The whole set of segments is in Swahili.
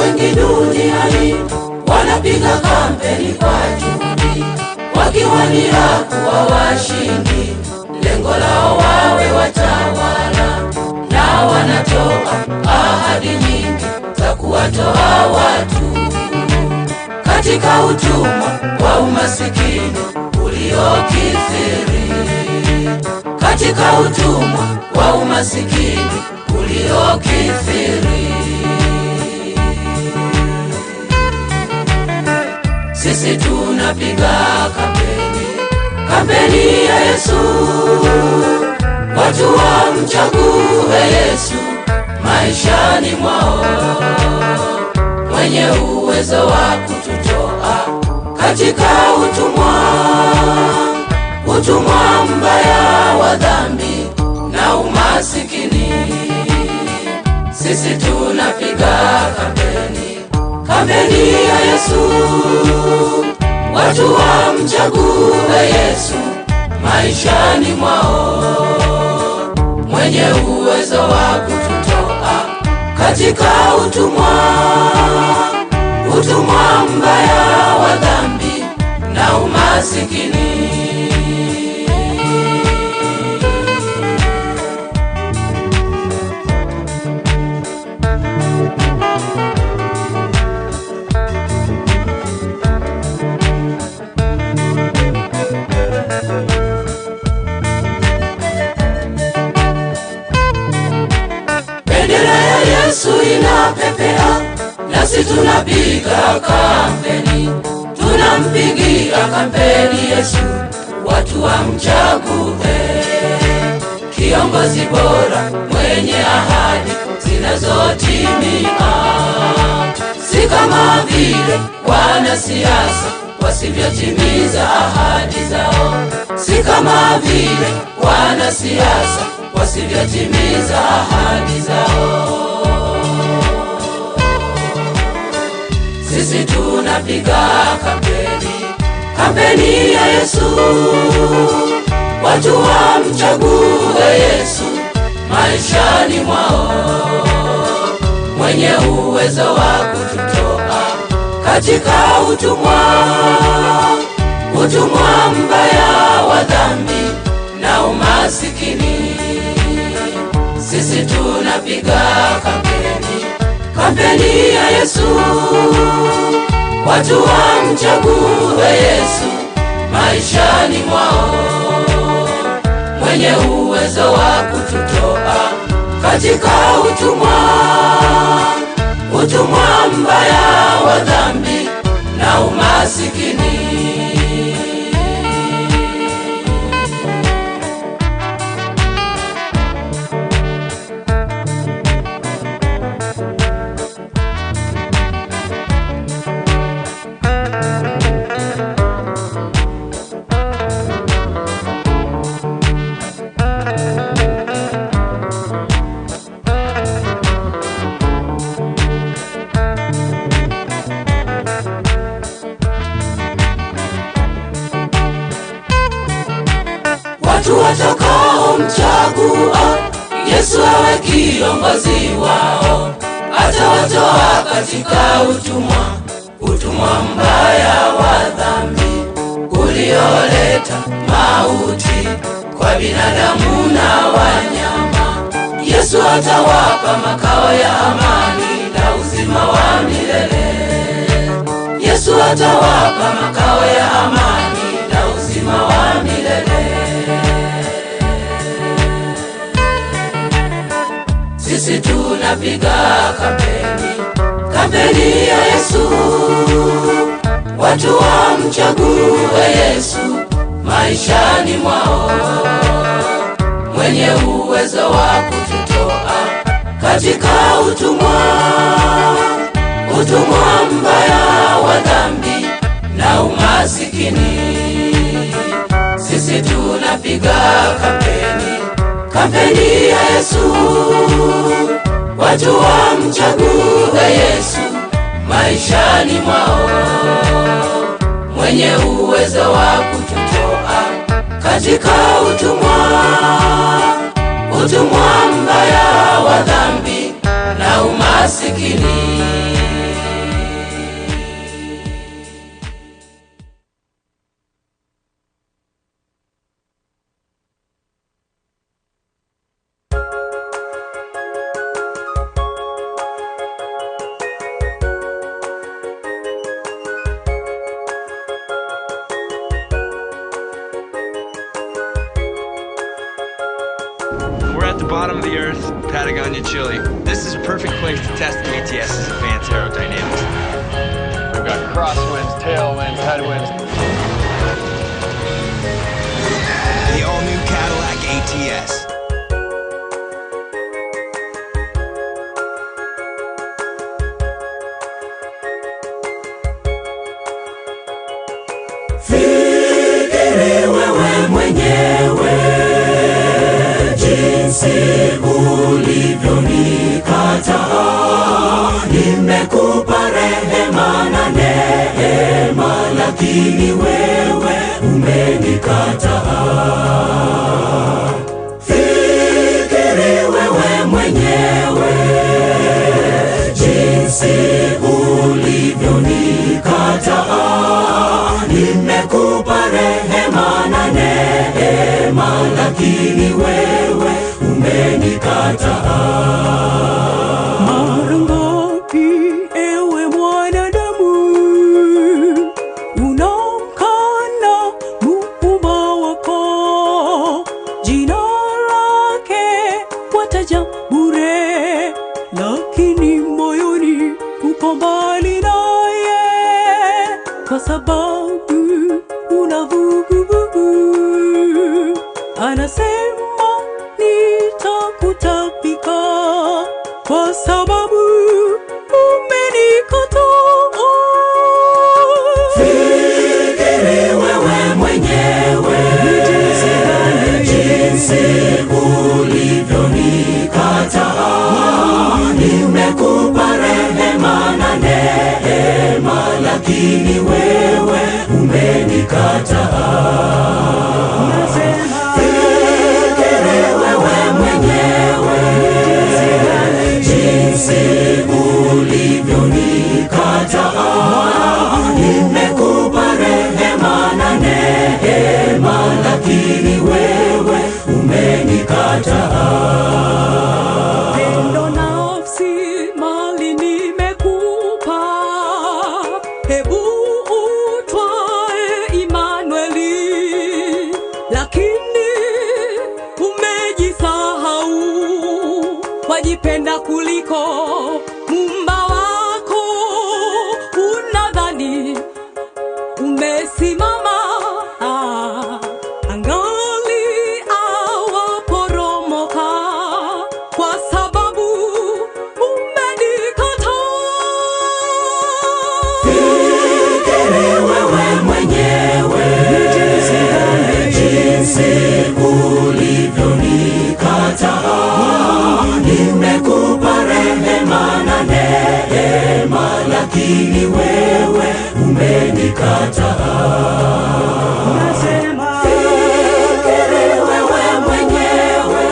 wengi duniani wanapiga kampeni kwa juhudi, wakiwania kuwa washindi, lengo lao wawe watawala, na wanatoa ahadi nyingi za kuwatoa watu katika utumwa wa umasikini uliokithiri, katika utumwa wa umasikini uliokithiri. Sisi tunapiga kampeni ya Yesu, watu wamchague Yesu maishani mwao, mwenye uwezo wa kututoa katika utumwa mbaya wa dhambi na umasikini. Sisi tunapiga kampeni ya Yesu, watu wamchague Yesu maishani mwao, mwenye uwezo wa kututoa katika utumwa mbaya wa dhambi na umasikini. Bendera ya Yesu inapepea, nasi tunapiga kampeni, tunampigia kampeni Yesu, watu wamchague kiongozi bora mwenye ahadi zinazotimia, si kama vile wanasiasa wasivyotimiza ahadi zao, si kama vile wanasiasa wasivyotimiza ahadi zao. Sisi tunapiga kampeni ya Yesu, watu wamchague Yesu maishani mwao, mwenye uwezo wa kututoa katika utumwa mbaya wa dhambi na umasikini. Sisi tunapiga kampeni ya Yesu, watu wamchague Yesu maishani mwao, mwenye uwezo wa kututoa katika utumwa mbaya wa dhambi na umasikini. Watu watakaomchagua Yesu awe kiongozi wao, atawatoa katika utumwa mbaya wa dhambi ulioleta mauti kwa binadamu na wanyama. Yesu atawapa makao ya amani na uzima wa milele. Yesu atawapa makao ya amani na uzima wa milele. Sisi tunapiga kampeni ya Yesu, watu wamchague Yesu maishani mwao, mwenye uwezo wa kututoa katika utumwa mbaya wa dhambi na umasikini. Sisi tunapiga kampeni ya Yesu, watu wamchague Yesu maishani mwao, mwenye uwezo wa kututoa katika utumwa mbaya wa dhambi na umasikini. We're at the bottom of the Earth, Patagonia, Chile. This is a perfect place to test the ATS's advanced aerodynamics. We've got crosswinds, tailwinds, headwinds. The all-new Cadillac ATS. Fikiri wewe mwenyewe jinsi ulivyonikataa. Nimekupa rehema na neema, lakini wewe umenikataa. Fikiri wewe mwenyewe jinsi ulivyonikataa. Nimekupa rehema na neema, lakini wewe umenikataa. Mara ngapi ewe mwanadamu unamkana Muumba wako, jina lake wataja bure, lakini moyoni uko mbali naye, kwa sababu una vuguvugu. Anasema nitakutapika kwa sababu umenikataa. Fikiri wewe mwenyewe jinsi ulivyonikataa. Nimekupa rehema na neema, lakini wewe umenikataa. Fikiri wewe mwenyewe jinsi ulivyonikataa. Nimekupa rehema na neema, lakini wewe umenikataa. Pendo, nafsi, mali nimekupa, hebu utwae Imanueli, lakini umejisahau, wajipenda kuliko Muumba wako. Unadhani umesimama angali awaporomoka, kwa sababu umenikataa. Fikiri wewe mwenyewe jinsi ulivyonikataa. Nimekupa rehema na neema, lakini wewe umenikataa. Fikiri wewe mwenyewe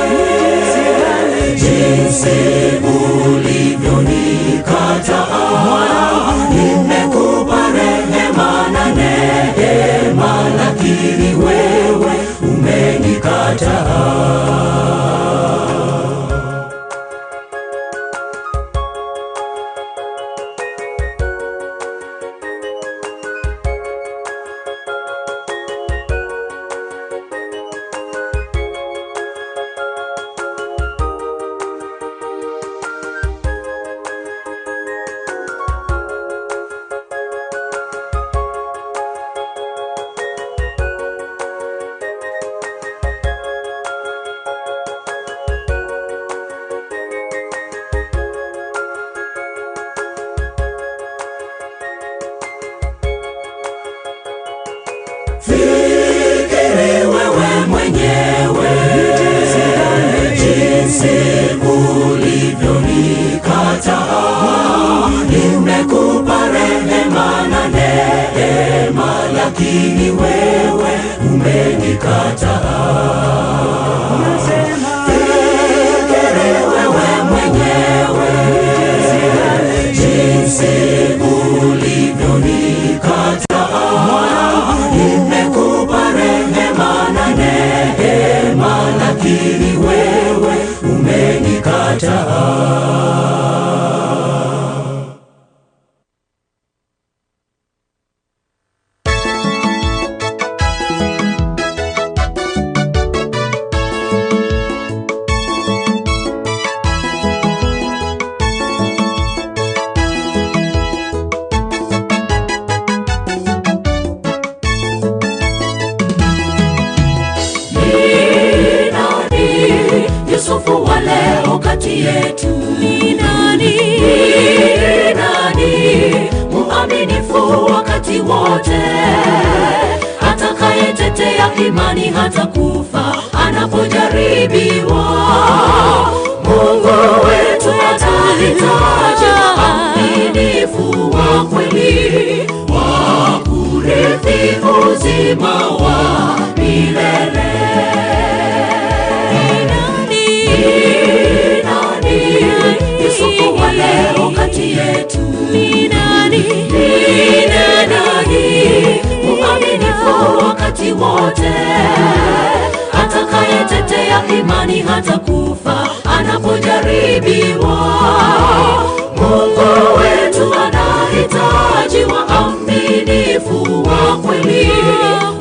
jinsi ulivyonikataa. Nimekupa rehema na neema, lakini wewe umenikataa. Fikiri wewe mwenyewe jinsi ulivyonikataa. Nimekupa rehema na neema, lakini wewe umenikataa. Fikiri wewe mwenyewe jinsi ulivyonikataa. Nimekupa rehema na neema, lakini wewe umenikataa. Yusufu wa leo kati yetu ni nani? Ni nani muaminifu wakati wote, atakayetetea imani hata kufa anapojaribiwa? Mungu wetu atahitaji waaminifu wa kweli wa kurithi uzima wa milele. Ni nani Yusufu wa leo kati yetu ni nani? Ni nani muaminifu wakati wote, atakayetetea imani hata kufa anapojaribiwa? Mungu wetu anahitaji waaminifu wa kweli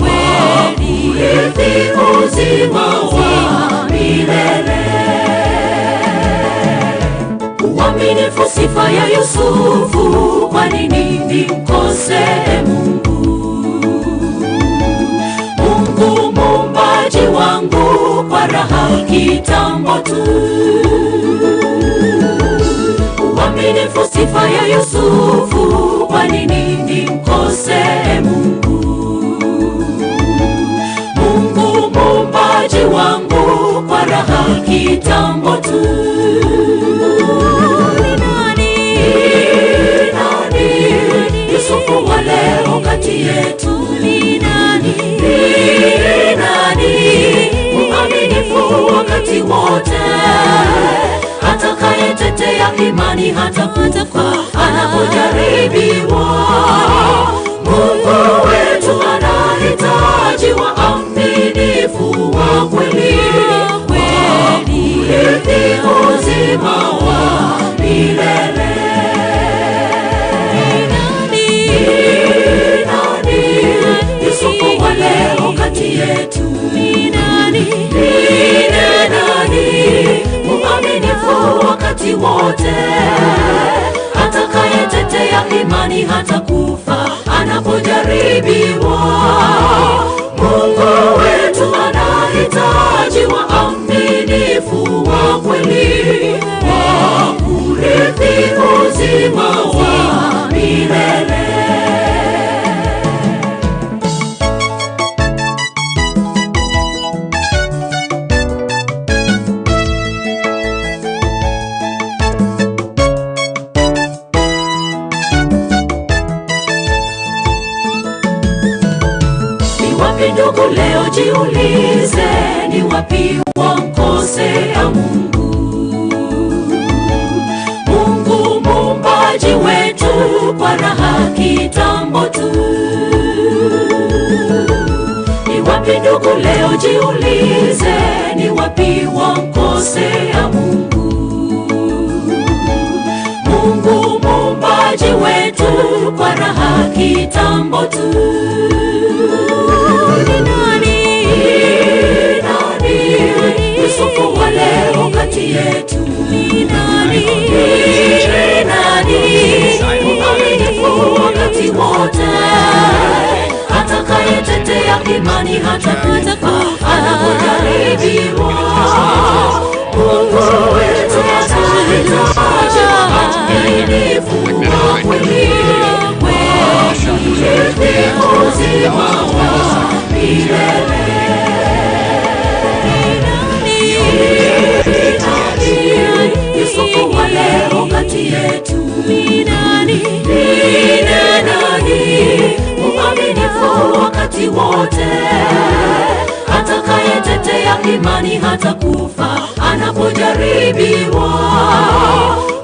wa kurithi uzima wa milele. Uaminifu sifa ya Yusufu, kwa nini nimkose Mungu? Mungu muumbaji wangu, kwa raha kitambo tu. Uaminifu sifa ya Yusufu, kwa nini nimkose Mungu? Mungu muumbaji wangu, kwa raha kitambo tu. Yusufu wa leo kati yetu ni nani? Ni nani muaminifu wakati wote, atakayetetea imani hata kufa anapojaribiwa? Mungu wetu anahitaji waaminifu wa kweli wa kurithi uzima wa milele. Yusufu wa leo kati yetu ni nani? Ni nani muaminifu wakati wote, atakayetetea imani hata kufa anapojaribiwa? Mungu wetu anahitaji waaminifu wa kweli wa kurithi uzima wa milele. Ndugu leo jiulize, ni wapi wamkosea Mungu? Mungu muumbaji wetu, kwa raha kitambo tu. Ni wapi ndugu leo jiulize, ni wapi wamkosea Mungu? Mungu muumbaji wetu, kwa raha kitambo tu. Yusufu wa leo kati yetu ni nani? Ni nani muaminifu wakati wote, atakayetetea imani hata kufa anapojaribiwa? Mungu wetu anahitaji waaminifu wa kweli wa kurithi uzima wa milele. Yusufu wa leo kati yetu ni nani? Ni nani muaminifu wakati wote, atakayetetea imani hata kufa anapojaribiwa?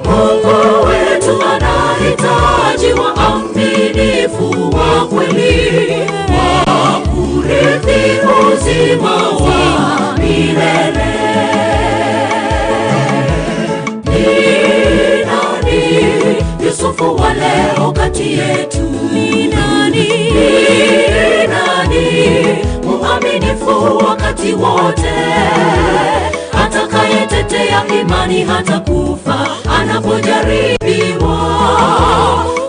Mungu wetu anahitaji waaminifu wa kweli wa kurithi uzima wa milele. Yusufu wa leo kati yetu ni nani? Ni nani muaminifu wakati wote, atakayetetea imani hata kufa anapojaribiwa?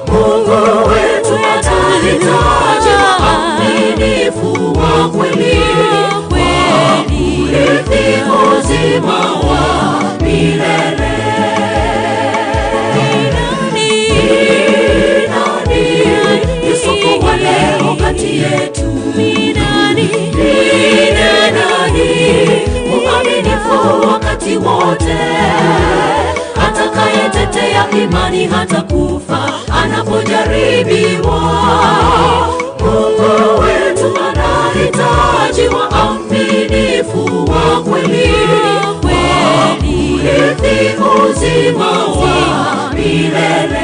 Mungu wetu atahitaji waaminifu wa kweli wa kurithi uzima wa yetu. Ni nani mwaminifu wakati wote, atakayetetea imani hata kufa anapojaribiwa? Mungu wetu anahitaji waaminifu wa kweli, kurithi uzima wa milele.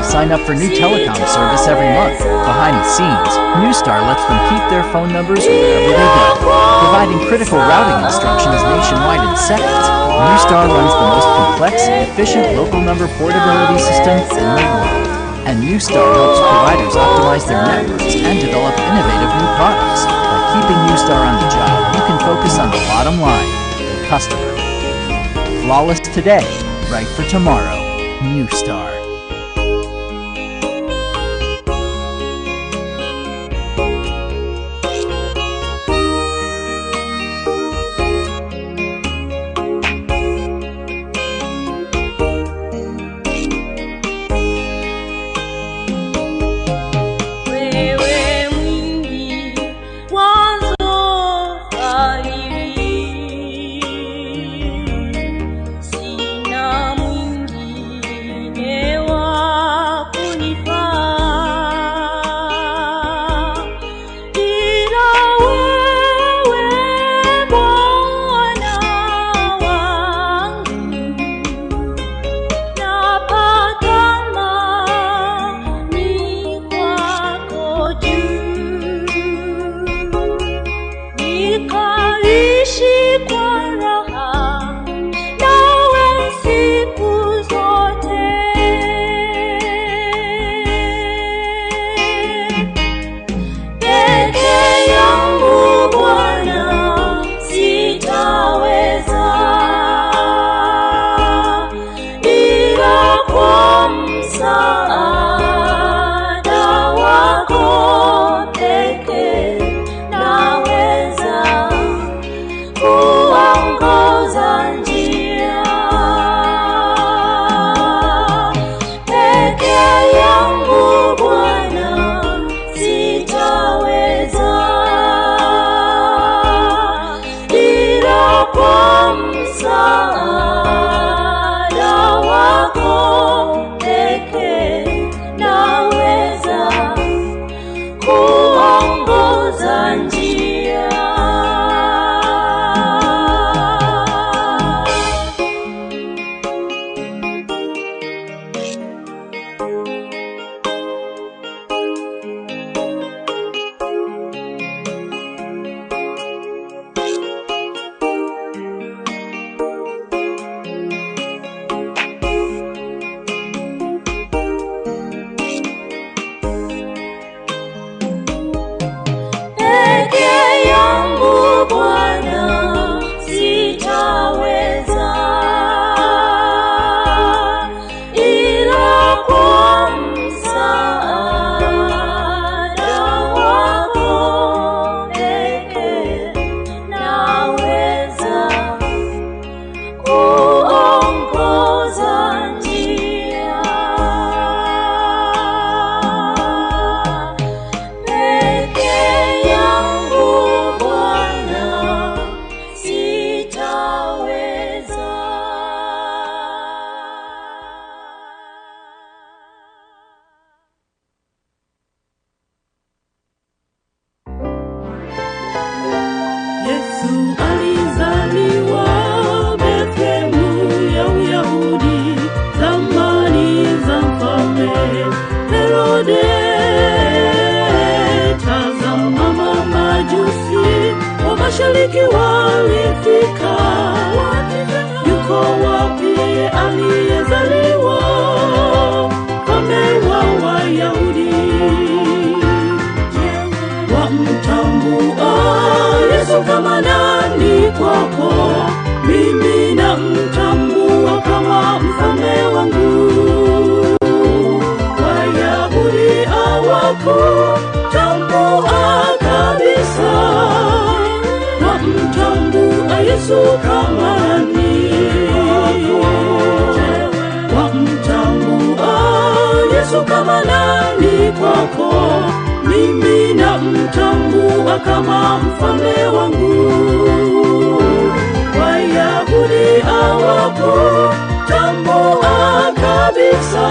Sign up for new telecom service every month. Behind the scenes, Newstar lets them keep their phone numbers wherever they go. Providing critical routing instructions nationwide in seconds, Newstar runs the most complex and efficient local number portability system in the world. And Newstar helps providers optimize their networks and develop innovative new products. By keeping Newstar on the job, you can focus on the bottom line, the customer. Flawless today, right for tomorrow. Newstar. Mashariki walifika, yuko wapi aliyezaliwa mfalme wa Wayahudi? Wamtambua Yesu kama nani kwako? Mimi namtambua kama mfalme wangu. Wayahudi hawakutambua kabisa, wamtambua Yesu kama nani. Wamtambua Yesu kama nani kwako? Mimi namtambua kama mfalme wangu. Wayahudi hawakutambua kabisa,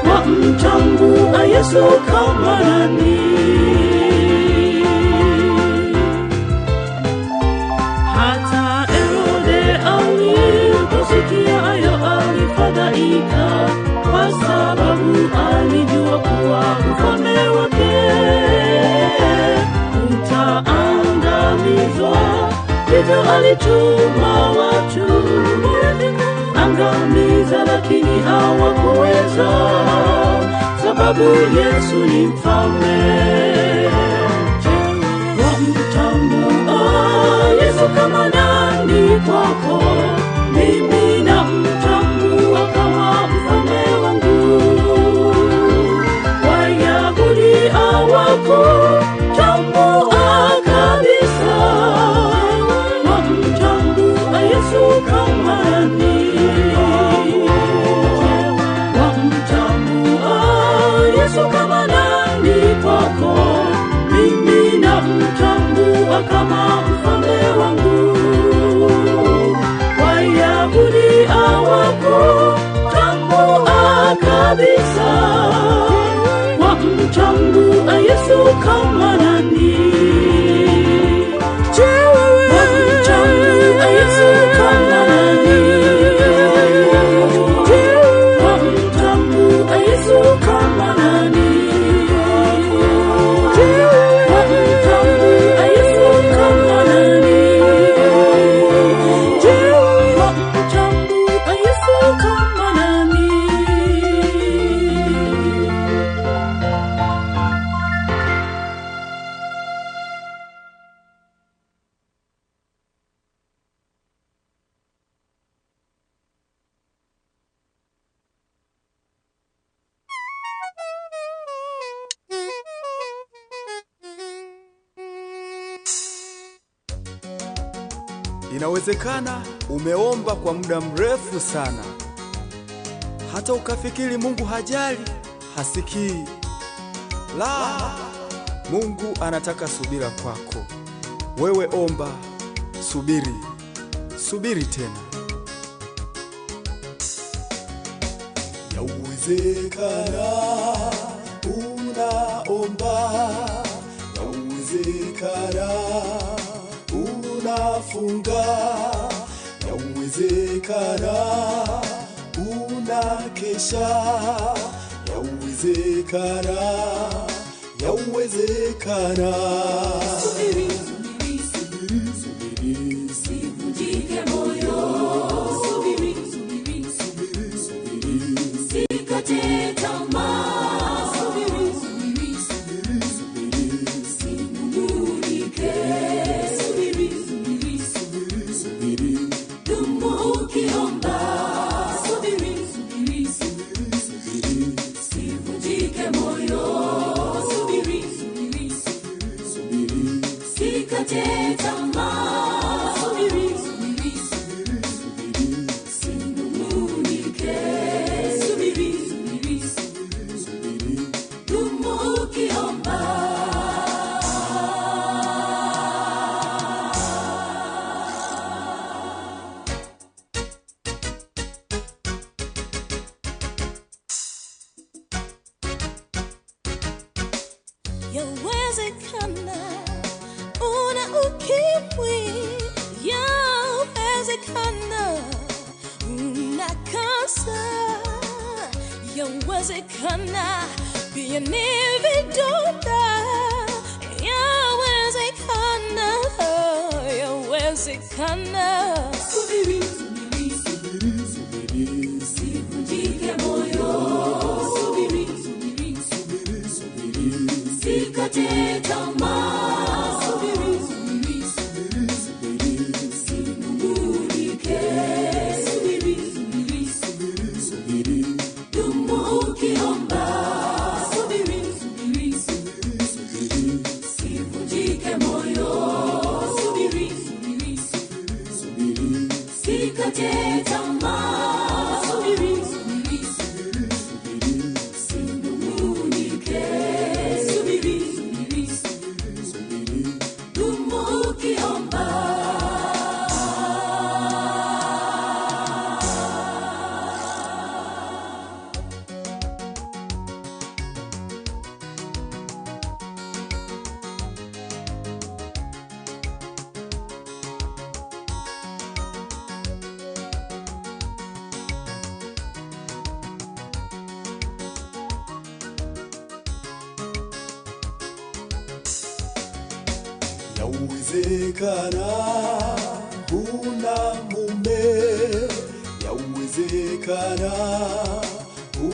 wamtambua Yesu kama nani. Hata Herode aliposikia hayo alifadhaika, kwa sababu alijua kuwa ufalme wake utaangamizwa. Hivyo alituma watu angamiza, lakini hawakuweza, sababu Yesu ni mfalme. Wamtambua Yesu kama nani kwako? Mimi namtambua kama mfalme wangu. Wayahudi hawakutambua kabisa, wamtambua Yesu kama nani. Wamtambua Yesu kama nani kwako? Mimi namtambua kama mfalme wangu. Wayahudi hawakutambua kabisa, wamtambua Yesu kama nani. Wamtambua Yesu kama nani. Wamtambua Yesu kama nani. Wamtambua Yesu kama nani. Wamtambua Yesu kama nani. Inawezekana umeomba kwa muda mrefu sana, hata ukafikiri Mungu hajali, hasikii. La, Mungu anataka subira kwako. Wewe omba, subiri, subiri tena. Yawezekana unaomba, yawezekana unafunga, yawezekana unakesha, yawezekana, yawezekana. Subiri, subiri, subiri, subiri, sivunjike moyo. Subiri, subiri, subiri, subiri, sikate tamaa. Subiri, subiri, subiri, subiri, sinungunike. Subiri, subiri, subiri, subiri, dumu ukiomba. Subiri, subiri, subiri, subiri, sivunjike moyo. Subiri, subiri, subiri, subiri, sikate tamaa. Subiri, subiri, subiri, subiri, sinungunike. Subiri, subiri, subiri, subiri, dumu ukiomba. Yawezekana una ukimwi, yawezekana una kansa, yawezekana pia ni vidonda, yawezekana yawezekana. Subiri, subiri, subiri, subiri, sivunjike moyo. Subiri, subiri, subiri, subiri, sikate tamaa. Subiri, subiri, subiri, subiri, sinung'unike. Subiri, subiri, subiri, subiri, dumu ukiomba. Subiri, subiri, subiri, subiri, sivunjike moyo. Subiri, subiri, subiri, subiri, sikate tamaa. Subiri, subiri, subiri, subiri, sinung'unike. Subiri, subiri, subiri, subiri, dumu ukiomba. Yawezekana huna mume, yawezekana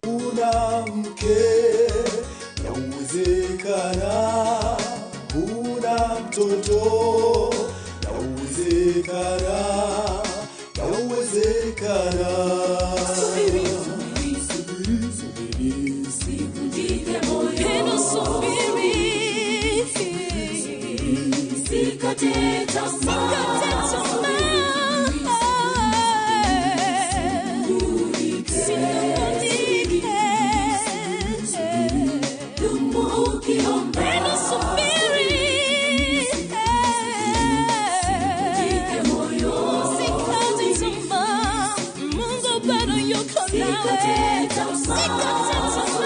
huna mke, yawezekana huna mtoto, yawezekana, yawezekana. Subiri, subiri, subiri, subiri, sivunjike moyo. Pendo subiri, sikate tamaa. sinungunike. Dumu ukiomba. Pendo subiri, Sivunjike moyo. sikate tamaa. Mungu bado yuko nawe. Sikate tamaa. Sikate tamaa.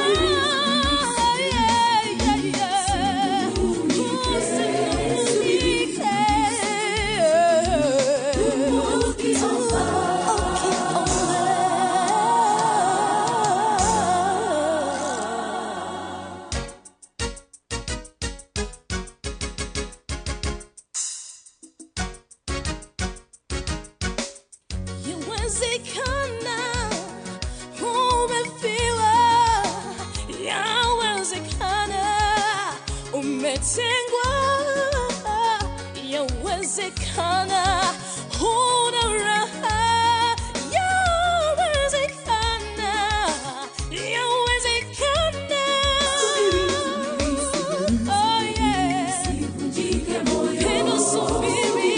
Yawezekana umefiwa, yawezekana umetengwa, yawezekana huna raha, yawezekana, yawezekana. Oh yeah. Sivunjike moyo. Pendo subiri,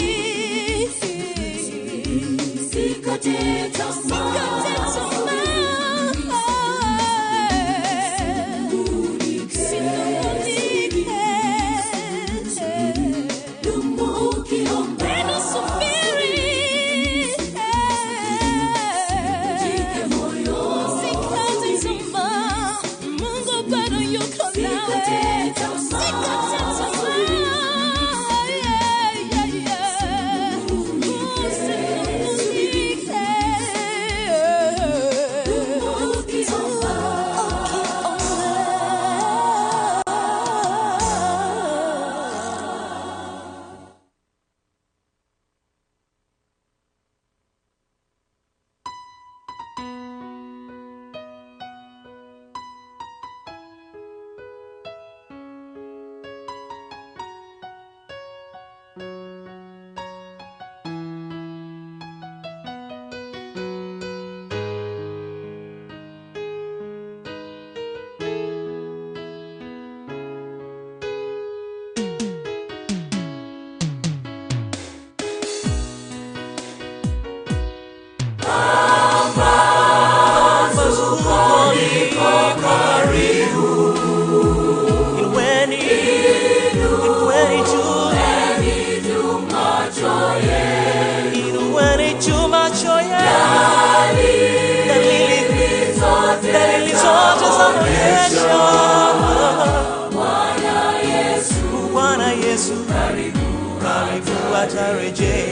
Sikate tamaa. Dumu ukiomba. Sivunjike moyo. Sikate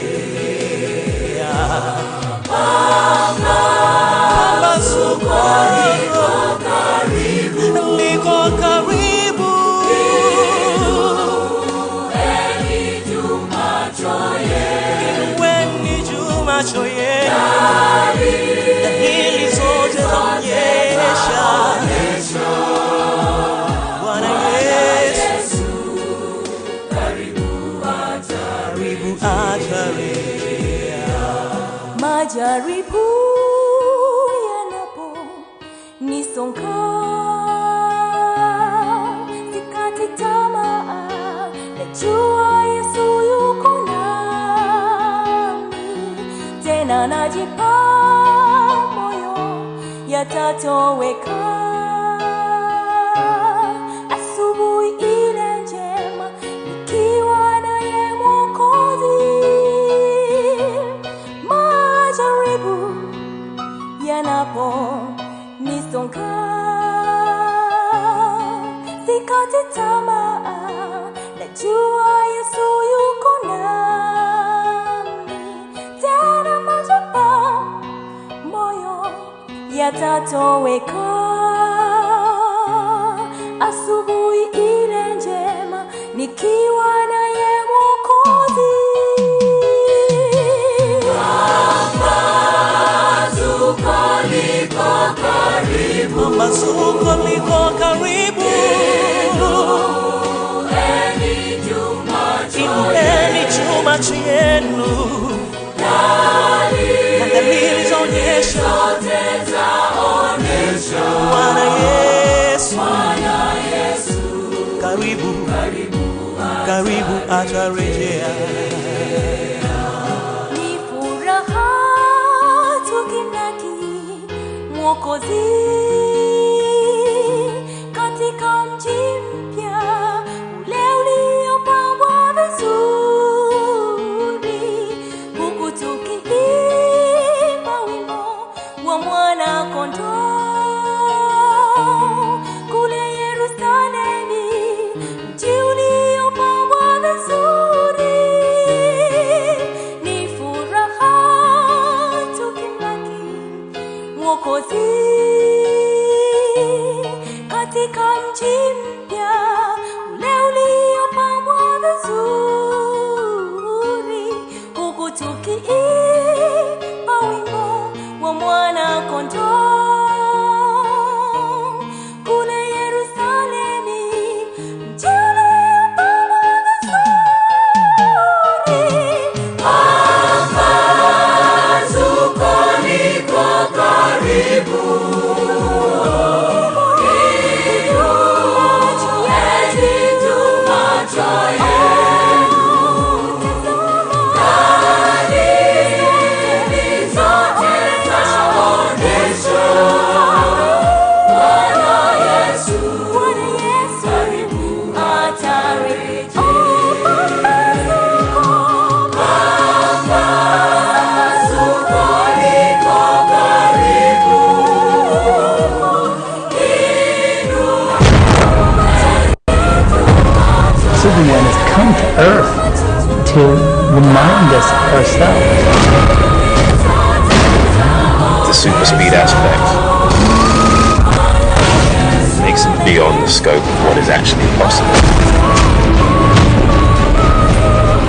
atarejea. Pambazuko liko karibu. Heri Jumatatu. macho yenu, dalili zote zaonyesha Bwana Yesu karibu atarejea. Majaribu yanapo nisonga, sikati tamaa, najua Yesu yuko nami. Tena najipa moyo yatatoweka. Asubuhi ile njema nikiwa naye Mwokozi. Majaribu yanapo nisonga, sikati tamaa, najua Yesu yuko nami. Tena najipa moyo yatatoweka. Asubuhi ile njema nikiwa naye Mwokozi. Pambazuko liko karibu, inueni macho yenu, na dalili zaonyesha Bwana Yesu karibu atarejea. Ni furaha tukimlaki Mwokozi katika mji mpya ule uliopambwa vizuri, huku tukiimba wimbo wa mwana kondoo kule Yerusalemu, mji uliopambwa vizuri. Ni furaha tukimlaki Mwokozi katika mji mpya ule uliopambwa vizuri, huku tukiimba wimbo wa mwana kondoo kule Yerusalemu, mji uliopambwa vizuri. Pambazuko liko karibu, Superman has come to Earth to remind us ourselves. The super speed aspect makes him beyond the scope of what is actually possible.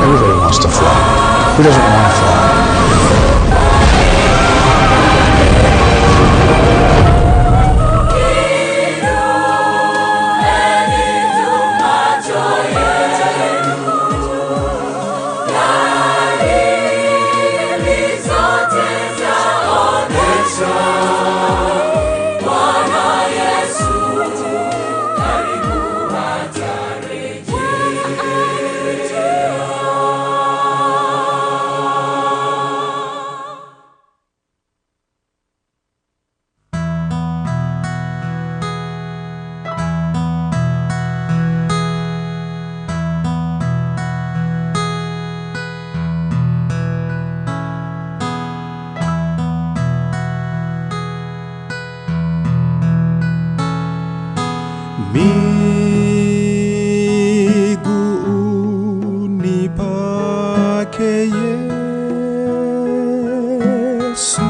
Everybody wants to fly. Who doesn't want to fly? Miguuni pake Yesu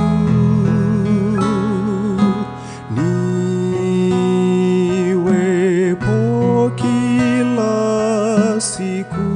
niwepo kila siku.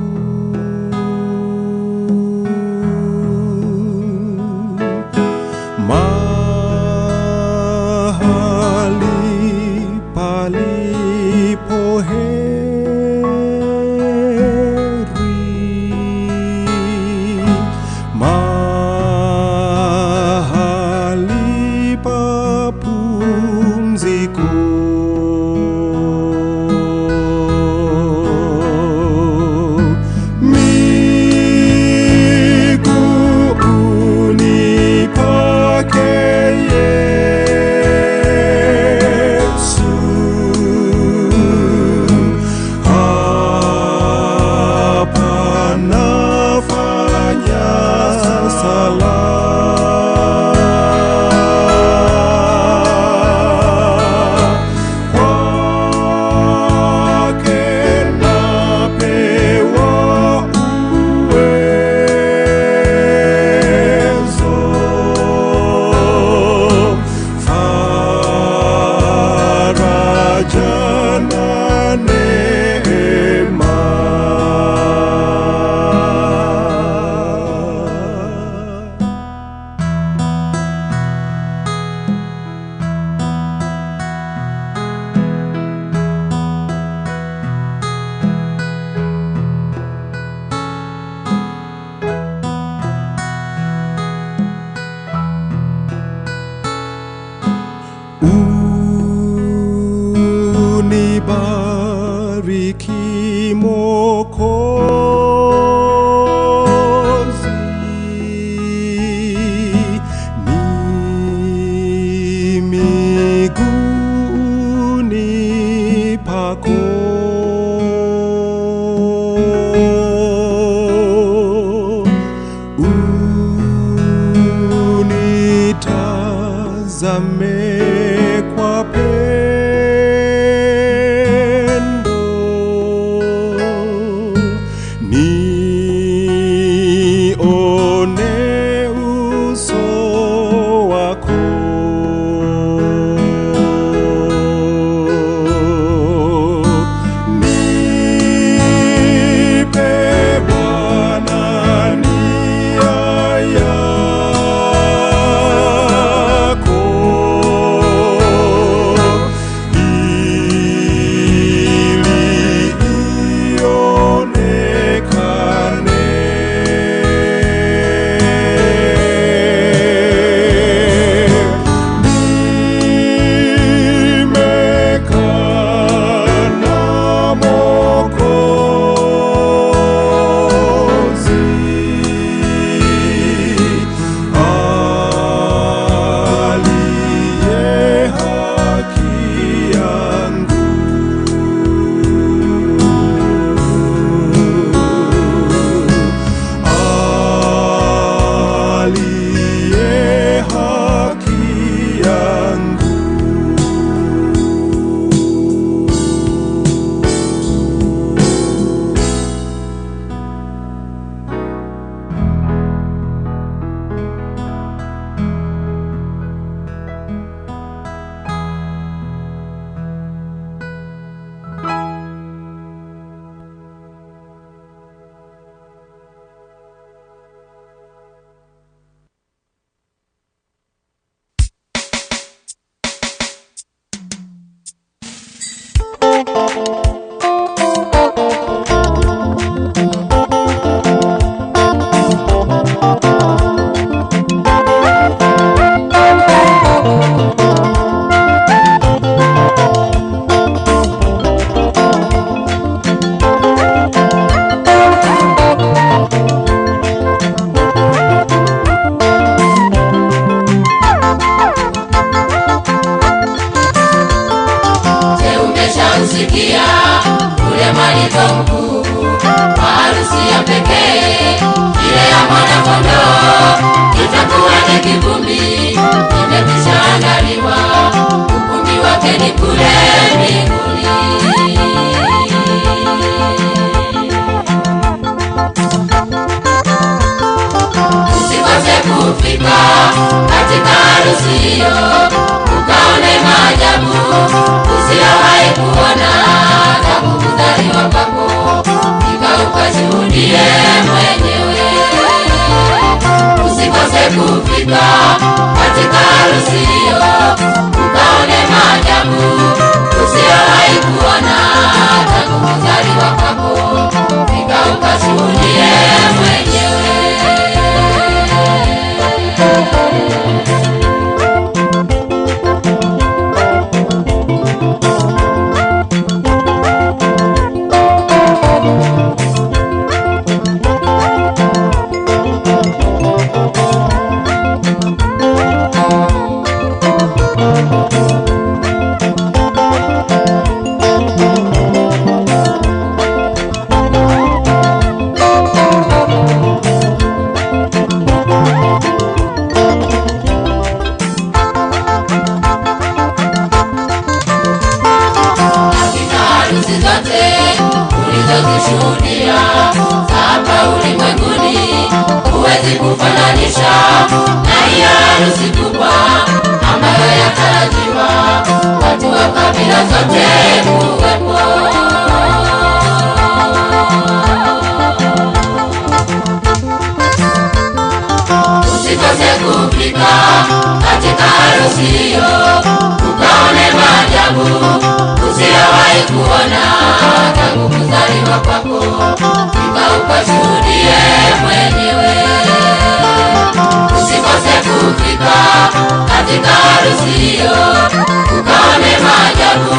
Ukaone maajabu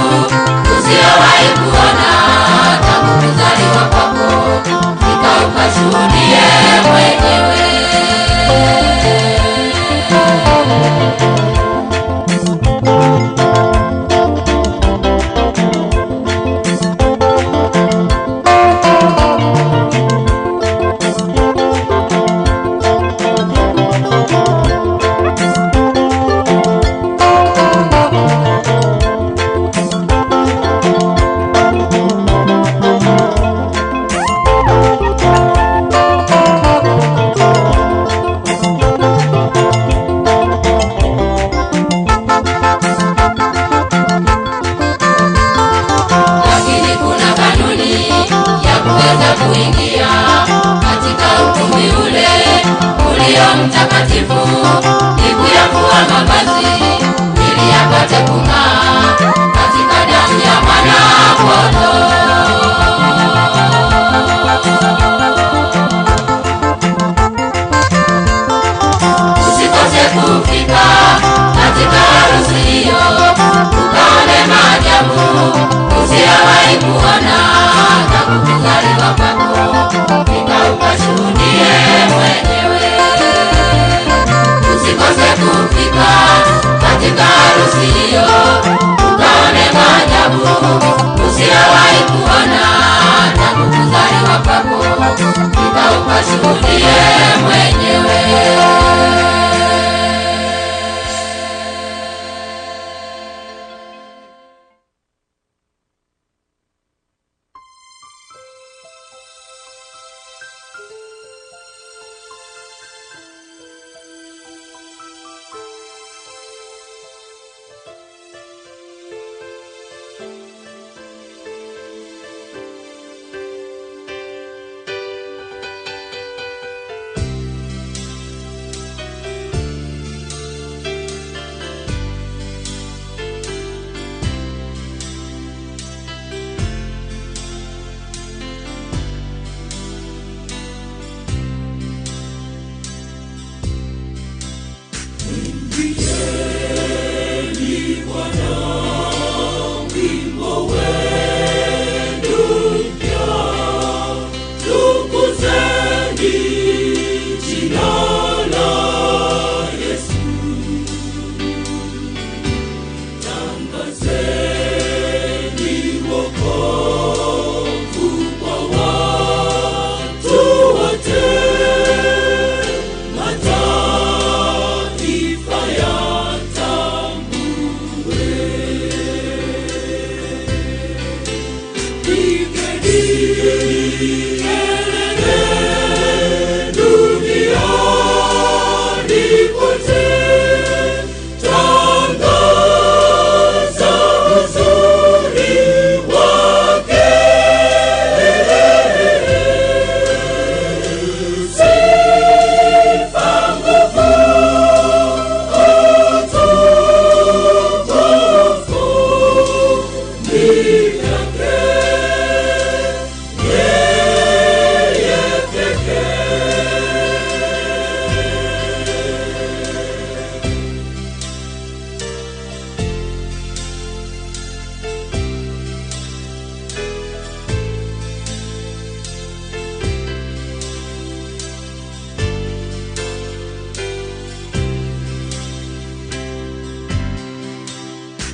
usiyowahi kuona tangu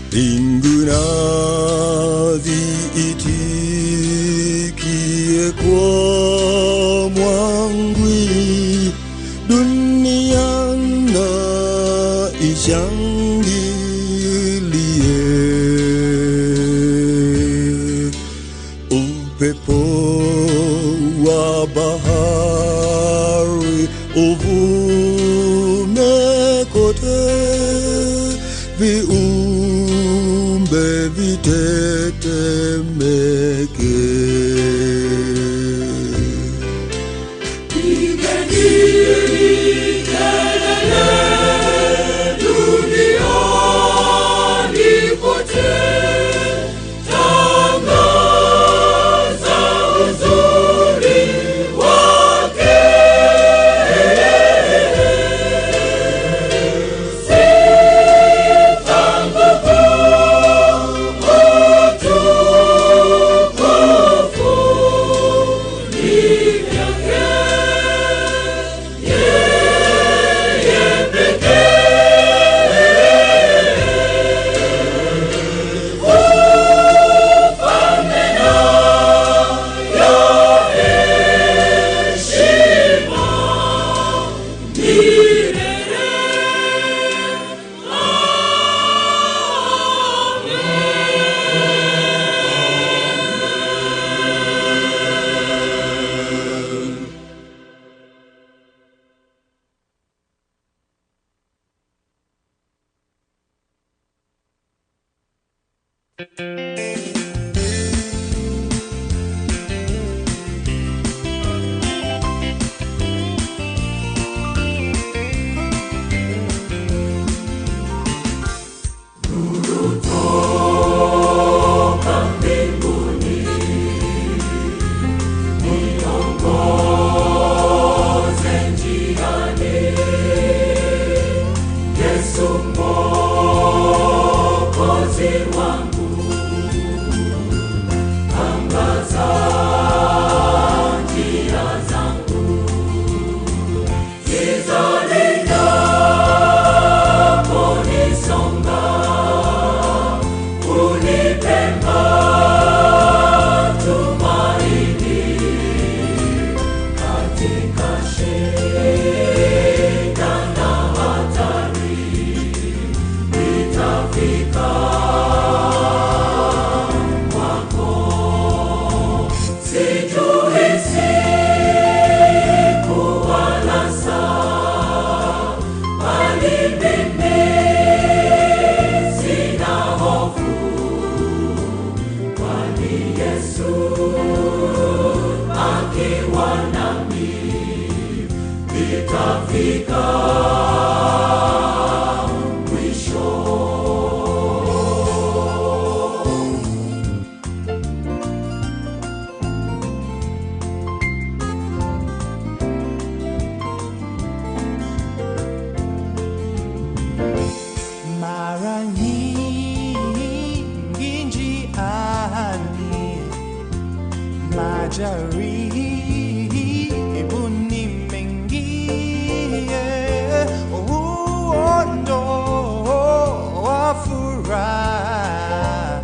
Mbingu na ziitikie kwa mwangwi, dunia na ishangilie. Upepo wa bahari uvume kote, viumbe vitetemeke. Pigeni kelele duniani kote, tangaza uzuri wake. Mara nyingi njiani, majaribu ni mengi, huondoa furaha,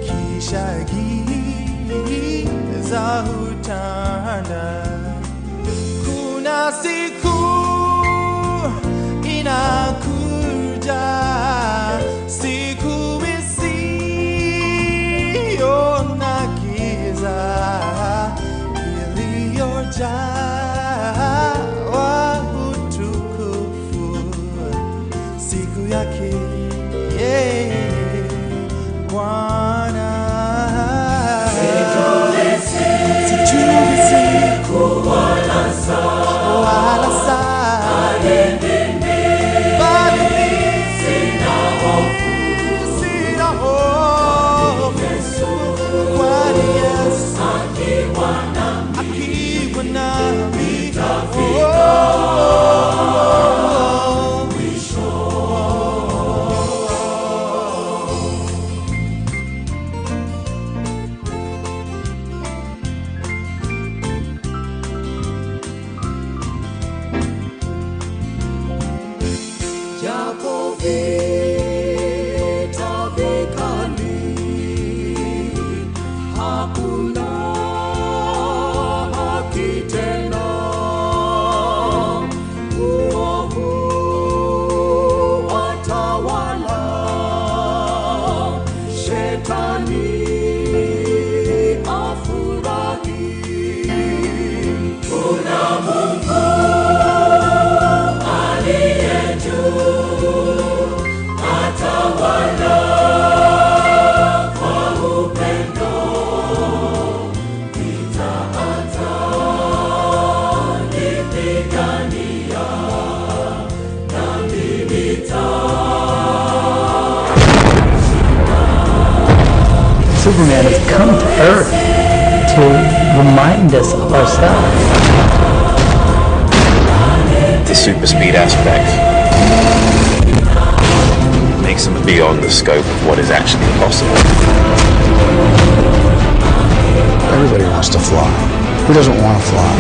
kisha giza hutanda. Kuna siku inakuja, siku isiyo na giza, akiwa nami Japo vita vikali, hakuna haki tena. Uovu watawala, shetani afurahi. Kuna Mungu aliye juu, atawala kwa upendo, vita atanipigania, nami Superman has come to Earth to remind us of ourselves. The super speed aspect makes them beyond the scope of what is actually possible. Everybody wants to fly. Who doesn't want to fly?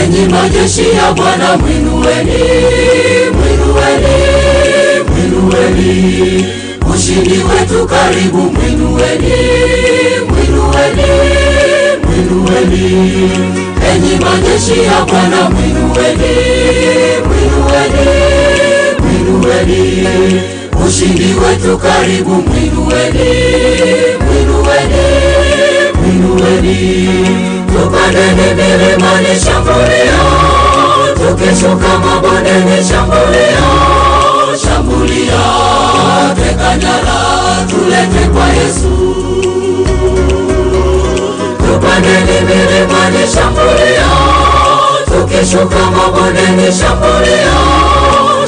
Enyi majeshi ya Bwana, mwinueni, mwinueni, mwinueni. Ushindi wetu karibu, mwinueni, mwinueni, mwinueni. Enyi majeshi ya Bwana, mwinueni, mwinueni, mwinueni. Ushindi wetu karibu, mwinueni, mwinueni, mwinueni. Tupandeni milimani, shambulia, tukishuka mabondeni, shambulia, shambulia. Teka nyara, tulete kwa Yesu. Tupandeni milimani, shambulia, tukishuka mabondeni, shambulia,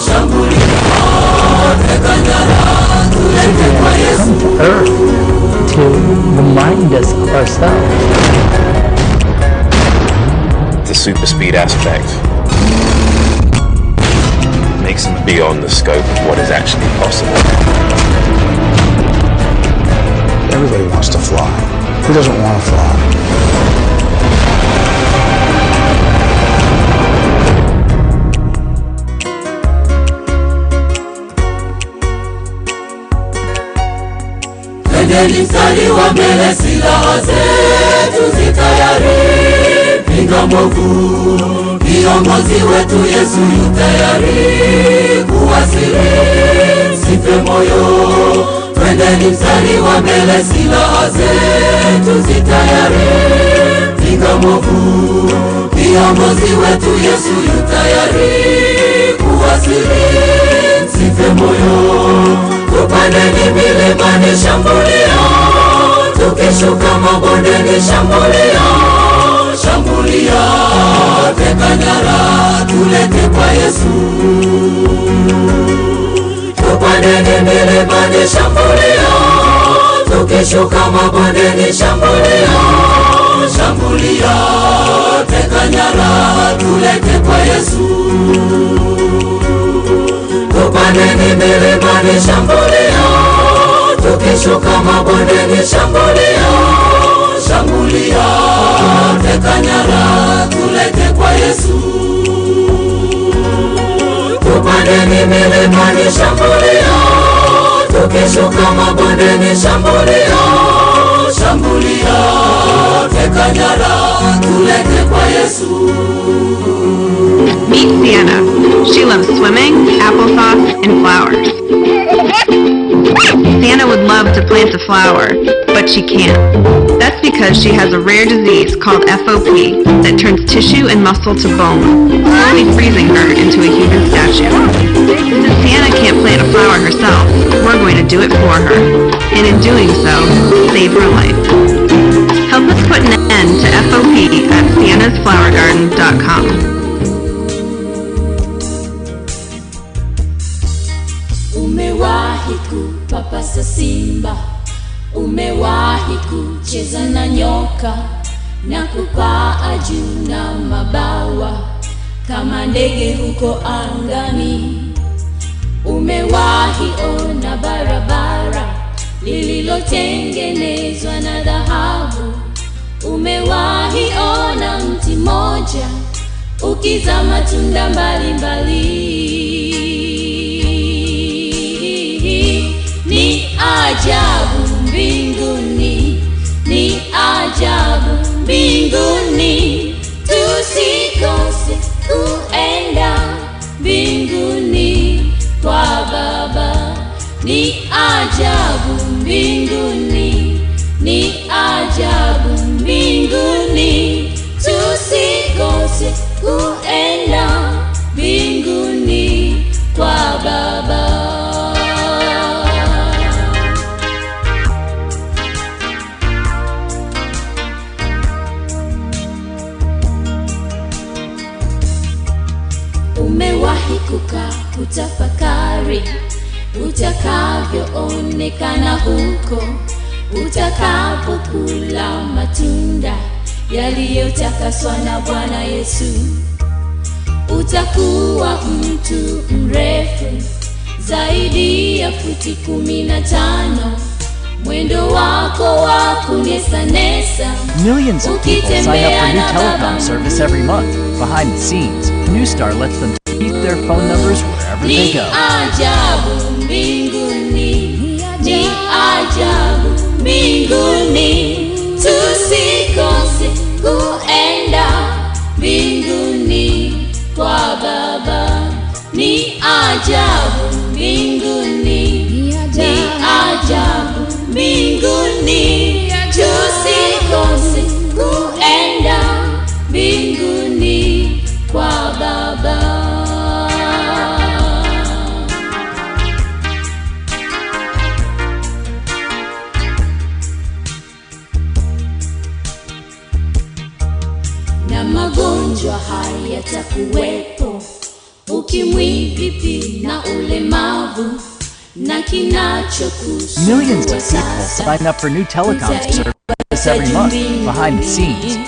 shambulia. Teka nyara, tulete kwa Yesu. Come to Earth to remind us of ourselves. The super speed aspect makes them beyond the scope of what is actually possible. Everybody wants to fly. Who doesn't want to fly? Twendeni mstari wa mbele, silaha zetu zitayari, pinga mwovu. Kiongozi wetu Yesu yu tayari kuwasili, msife moyo. Twendeni mstari wa mbele, silaha zetu zitayari, pinga mwovu. Kiongozi wetu Yesu yu tayari kuwasili, msife moyo. Tupandeni milimani, shambulia, tukishuka mabondeni, shambulia, shambulia. Teka nyara, tulete kwa Yesu. Tupandeni milimani, shambulia, tukishuka mabondeni, shambulia, shambulia, teka nyara, tulete kwa Yesu. Tupandeni milimani, shambulia, tukishuka mabondeni, shambulia, shambulia, teka nyara, tulete kwa Yesu. Tupandeni milimani, shambulia, tukishuka mabondeni, shambulia, shambulia, teka nyara, tulete kwa Yesu. Meet Sienna. She loves swimming, applesauce, and flowers. Sienna would love to plant a flower, but she can't. That's because she has a rare disease called FOP that turns tissue and muscle to bone, slowly freezing her into a human statue. Since Sienna can't plant a flower herself, we're going to do it for her, and in doing so, save her life. Help us put an end to FOP at siennasflowergarden.com. Umewahi kupapasa simba, umewahi kucheza na nyoka, na kupaa juu na mabawa kama ndege huko angani. Umewahi ona barabara lililotengenezwa na dhahabu. Umewahi ona mti moja ukizaa matunda mbalimbali. Ni ajabu mbinguni, ni ajabu mbinguni, tusikose kuenda mbinguni kwa Baba. Ni ajabu mbinguni, ni ajabu mbinguni, tusikose kuenda mbinguni kwa Baba. Umewahi kukaa kutafakari utakavyoonekana huko, utakapokula matunda yaliyotakaswa na Bwana Yesu. Utakuwa mtu mrefu zaidi ya futi 15, mwendo wako wa kunesa-nesa. Millions of people sign up for new telecom service every month. Behind the scenes, Newstar lets them keep their phone numbers wherever they go. Ni ajabu mbinguni, ni ajabu mbinguni, tusikose kuenda mbinguni kwa Baba. Ni ajabu mbinguni, ni ajabu mbinguni, tusikose kuenda mbinguni kwa Baba. Na magonjwa hayatakuwepo, ukimwi, vipi na ulemavu, na kinachokusumbua. Millions of people sign up for new telecom service every month. Behind the scenes,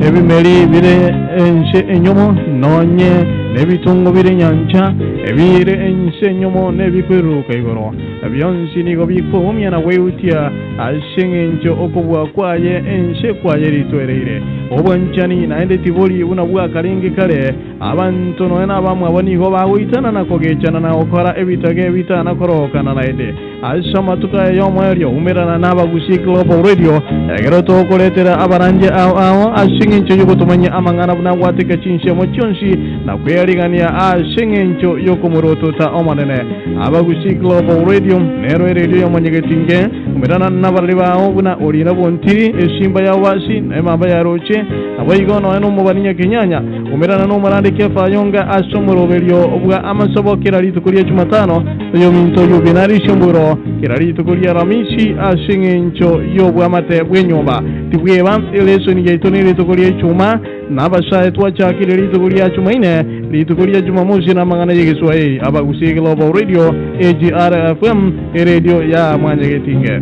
ebimeri bire ense enyomo nonye nebitungo bire nyancha ebire ense enyomo nebikweruka igoro ebyonsi nigo bikumya na weutia ashengenjo okobwa kwaye ense kwaye litwereire obwanchani naende tiboli unabwa kalenge kale abantu noena bamwe abonigo bawitana nakogechana na okora ebitage bitana korokana naende asoma tukaye yomweryo umerana n'abagusi Global Radio egero tokoletera abaranje aho ashingencho yokutumanya amangana bwateka chinshe mo chonshi na kweyaligania ashingencho yokumurotota omanene abagusi Global Radio nero radio yomonyegetinge umerana n'abaribao buna olina bontiri esimba ya wasi nemamba ya roche abayigono eno mubaninya kinyanya umerana no marande kefa yonga asomoroberyo obwa amasobokera litukuriye Jumatano yo minto yo binari shomburo kirarituko lya ramisi asingencho yobwamate bwenyumba tibweba elesoni yaitoni rituko lya chuma nabashaye twachakire rituko lya chuma ine rituko lya jumamosi na mangana yegiswahili abagusi Global Radio AGR FM radio ya Mwanyegetinge.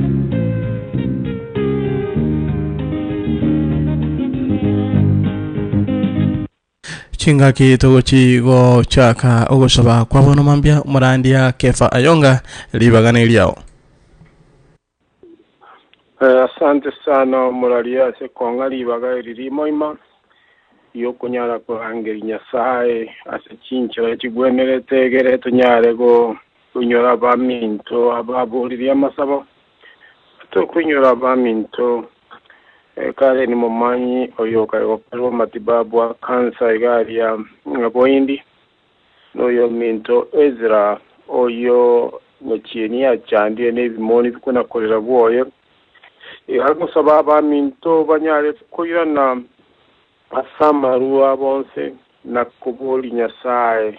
Chingaki togochi go chaka ogosaba kwa bono mambia murandia Kefa Ayonga libagana iliao. Asante sana muralia se konga libaga lirimo ima yokunyara ko angeli nyasaye ase chinchira chigwenere tegere tunyare go kunyora baminto ababuliri amasabo to kunyora baminto kale ni mumanyi oyoka yo matibabu kansa igari ya ngaboindi no yo minto Ezra oyo nochieni ya chandie nebimoni bikuna kolera bwoye hago sababa minto banyare kuyana asamaruwa bonse na kubuli nyasaye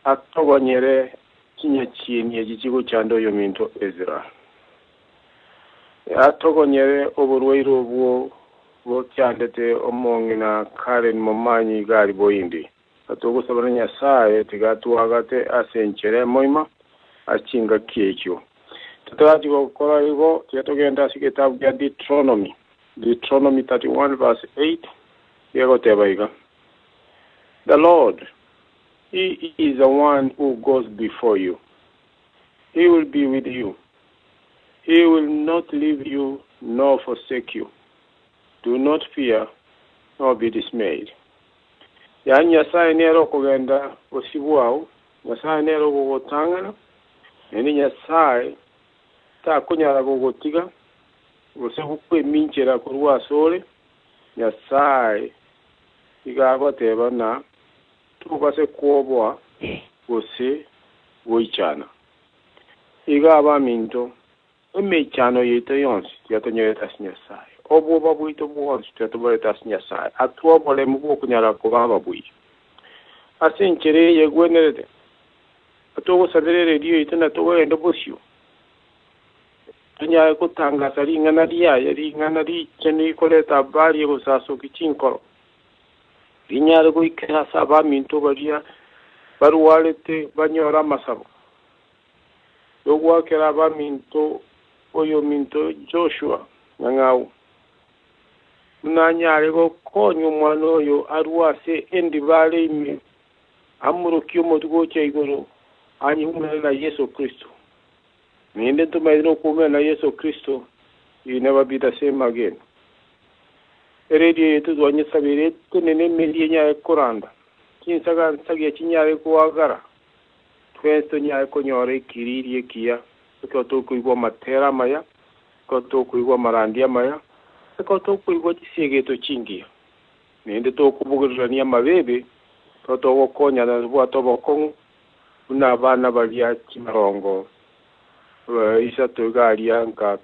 atobonyere kinyachieni ejikigo chando yo minto Ezra atogonyere oburwairo bwo cyandete omongi na Karen mumanyi gari boindi atogusabana nyasaye tigatuagate asenchere moima achinga kiekyo tutaraji gukora igo yatogenda siketabu ya Deuteronomy 31 verse 8 yego tebaiga the Lord, he is the one who goes before you. He will be with you. He will not leave you nor forsake you. Do not fear nor be dismayed. Yani nyasaye nero kugenda osibuao, nyasaye nero kugotangana, yani nyasaye ta kunyara kugotiga, gose kukwe minchera kurwa sole, nyasaye igagoteba na tubase kuobwa gose goichana. Igaba minto emechano yete yonsi yatonyeta nyasaye. Obo babuito bwonsi yatobeta nyasaye. Atuobole mugo kunyara kubaba bui. Asenchere yegwenerede. Atogo sabere dio itana togo endo bosio. Tanya ko tanga sari ngana dia yari ngana di cheni koleta bari go saso kichinkoro. Inyara go ikha saba minto baria baruwalete banyora masabo. Yogwa kera ba minto oyo minto Joshua ngau. Nanyare go konyo mwana oyo aruase endibale imi amuro kyomo tugo chaigoro ani humela Yesu Kristo. Ninde tumaidino kumela Yesu Kristo, you never be the same again. Eredi yetu duanye sabire tunene melie nya Koranda. Kinsaga nsagi chinyare kuagara. Twensto nya konyore kiriri kia. Koto kuigwa matera maya, koto kuigwa marandia maya, koto kuigwa chisege to chingia. Ninde to kubugurania mabebe, koto wokonya na bwa tobo kongu una bana balia chimarongo. Isa togaria nka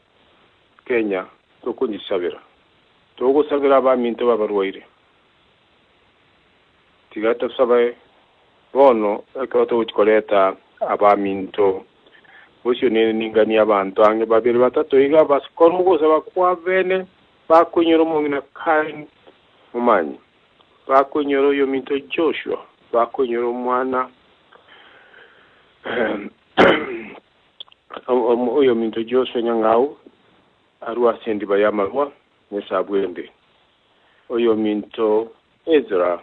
Kenya to kunisabira. Togo sabira ba minto babarwaire. Tigata sabaye bono koto uchikoleta aba minto. Osho ningani abantu ange babiri batatu iga baskorugo saba kwa bene bakunyoro mungina Karen mumanyi bakunyoro yo minto Joshua bakunyoro mwana oyo minto Joshua nyangau arua sendi bayamarwa nesabwende oyo minto Ezra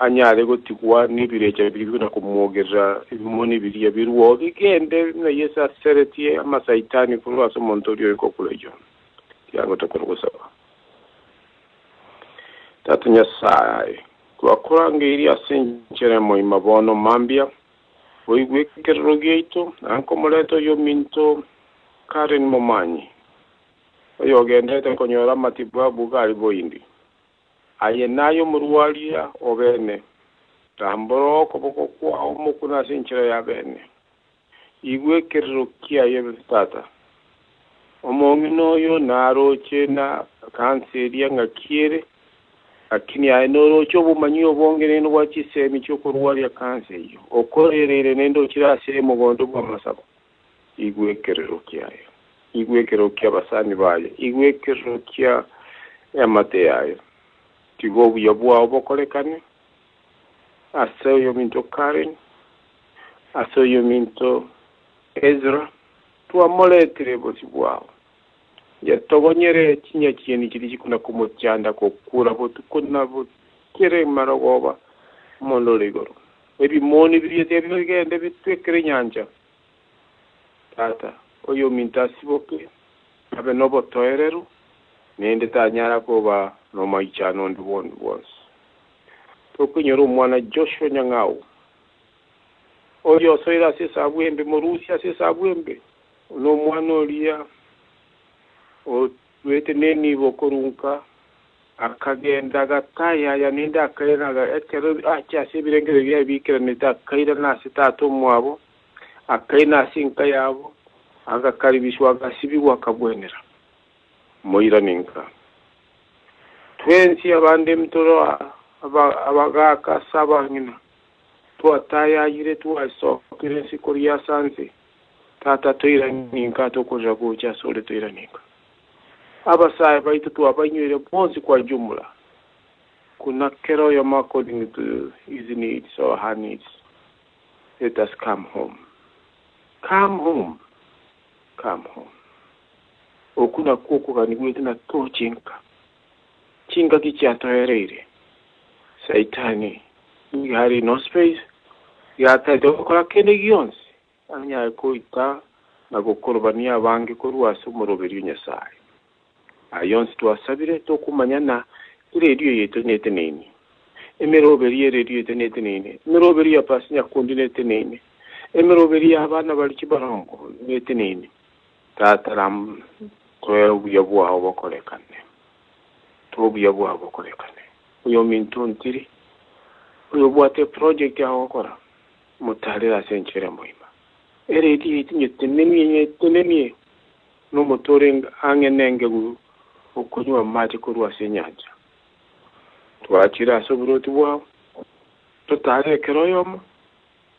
anyare gotikwa nibirecha bibikuna kumwogerera ibimoni biriya biruwo bigende na Yesu asereti amasaitani kurwa so montorio iko kulejo yango tokorosaba tatunya sai kwa kurange iri asenchere mo imabono mambia oigwe kerogeito anko moleto yo minto Karen mumanyi oyo gendete konyora matibabu gali boindi aye nayo muruwalia obene tamboro koboko kwa omukuna senchira ya bene igwe kerukia yebitata omongino yo naroche na kanseri ngakiere akini aye norocho bumanyo bongere no wachisemi cyo kuruwalia kanseri okorerere nendo kirase mugondo bwa masabo igwekerero kia basani baye igwekerero kia emate yayo tigo buyabwa obokolekane aseyo minto Karen aseyo minto Ezra tuamoletere bosibwao ya togonyere kinya kieni kiri kuna kumutyanda ko kura botukuna bokere maragoba mondo legoro ebi moni biyete bigende bitwekere nyanja tata oyo minta siboke abe nobo toereru nende tanyara ko ba no maichano ndibon was to kunyoro mwana Joshua Nyangao oyo soira sisa bwembe morusia sisa bwembe no mwana olia o wete neni bokorunka akagenda gataya yaninda akaira ekero acha sibirengere bya bikira nita kaira nasita to mwabo akaina sinka yabo agakaribishwa gasibirwa kabwenera moira ninka twensi abande mtoro abagaka sabangina tuataya yire tuaso kirensi koria sansi tata toira ninka tokoja gocha sole toira ninka abasai baitu tu abanywere bonzi kwa jumla kuna kero ya according to his needs or her needs. Let us come home. Okuna koko kanigwete na to chinka kichatoerere saitani ngari no space yata dokora kene gyons anya koita na gokorobania bange koruaso moroberi nyasaye ayonsi twasabire to kumanyana radio yetu nete nini emeroberi radio yetu nete nini emeroberi ya pasinya kundi nete nini emeroberi abana bali kibarongo nete nini tataram toyabwa obokolekane tobuyabwa obokolekane uyo mintuntiri uyo bwate project ya okora mutarira senchere moima radio yetu nete nini no motoring angenenge okunywa maji kurwa senyanja twachira soburuti bwao tutare keroyomo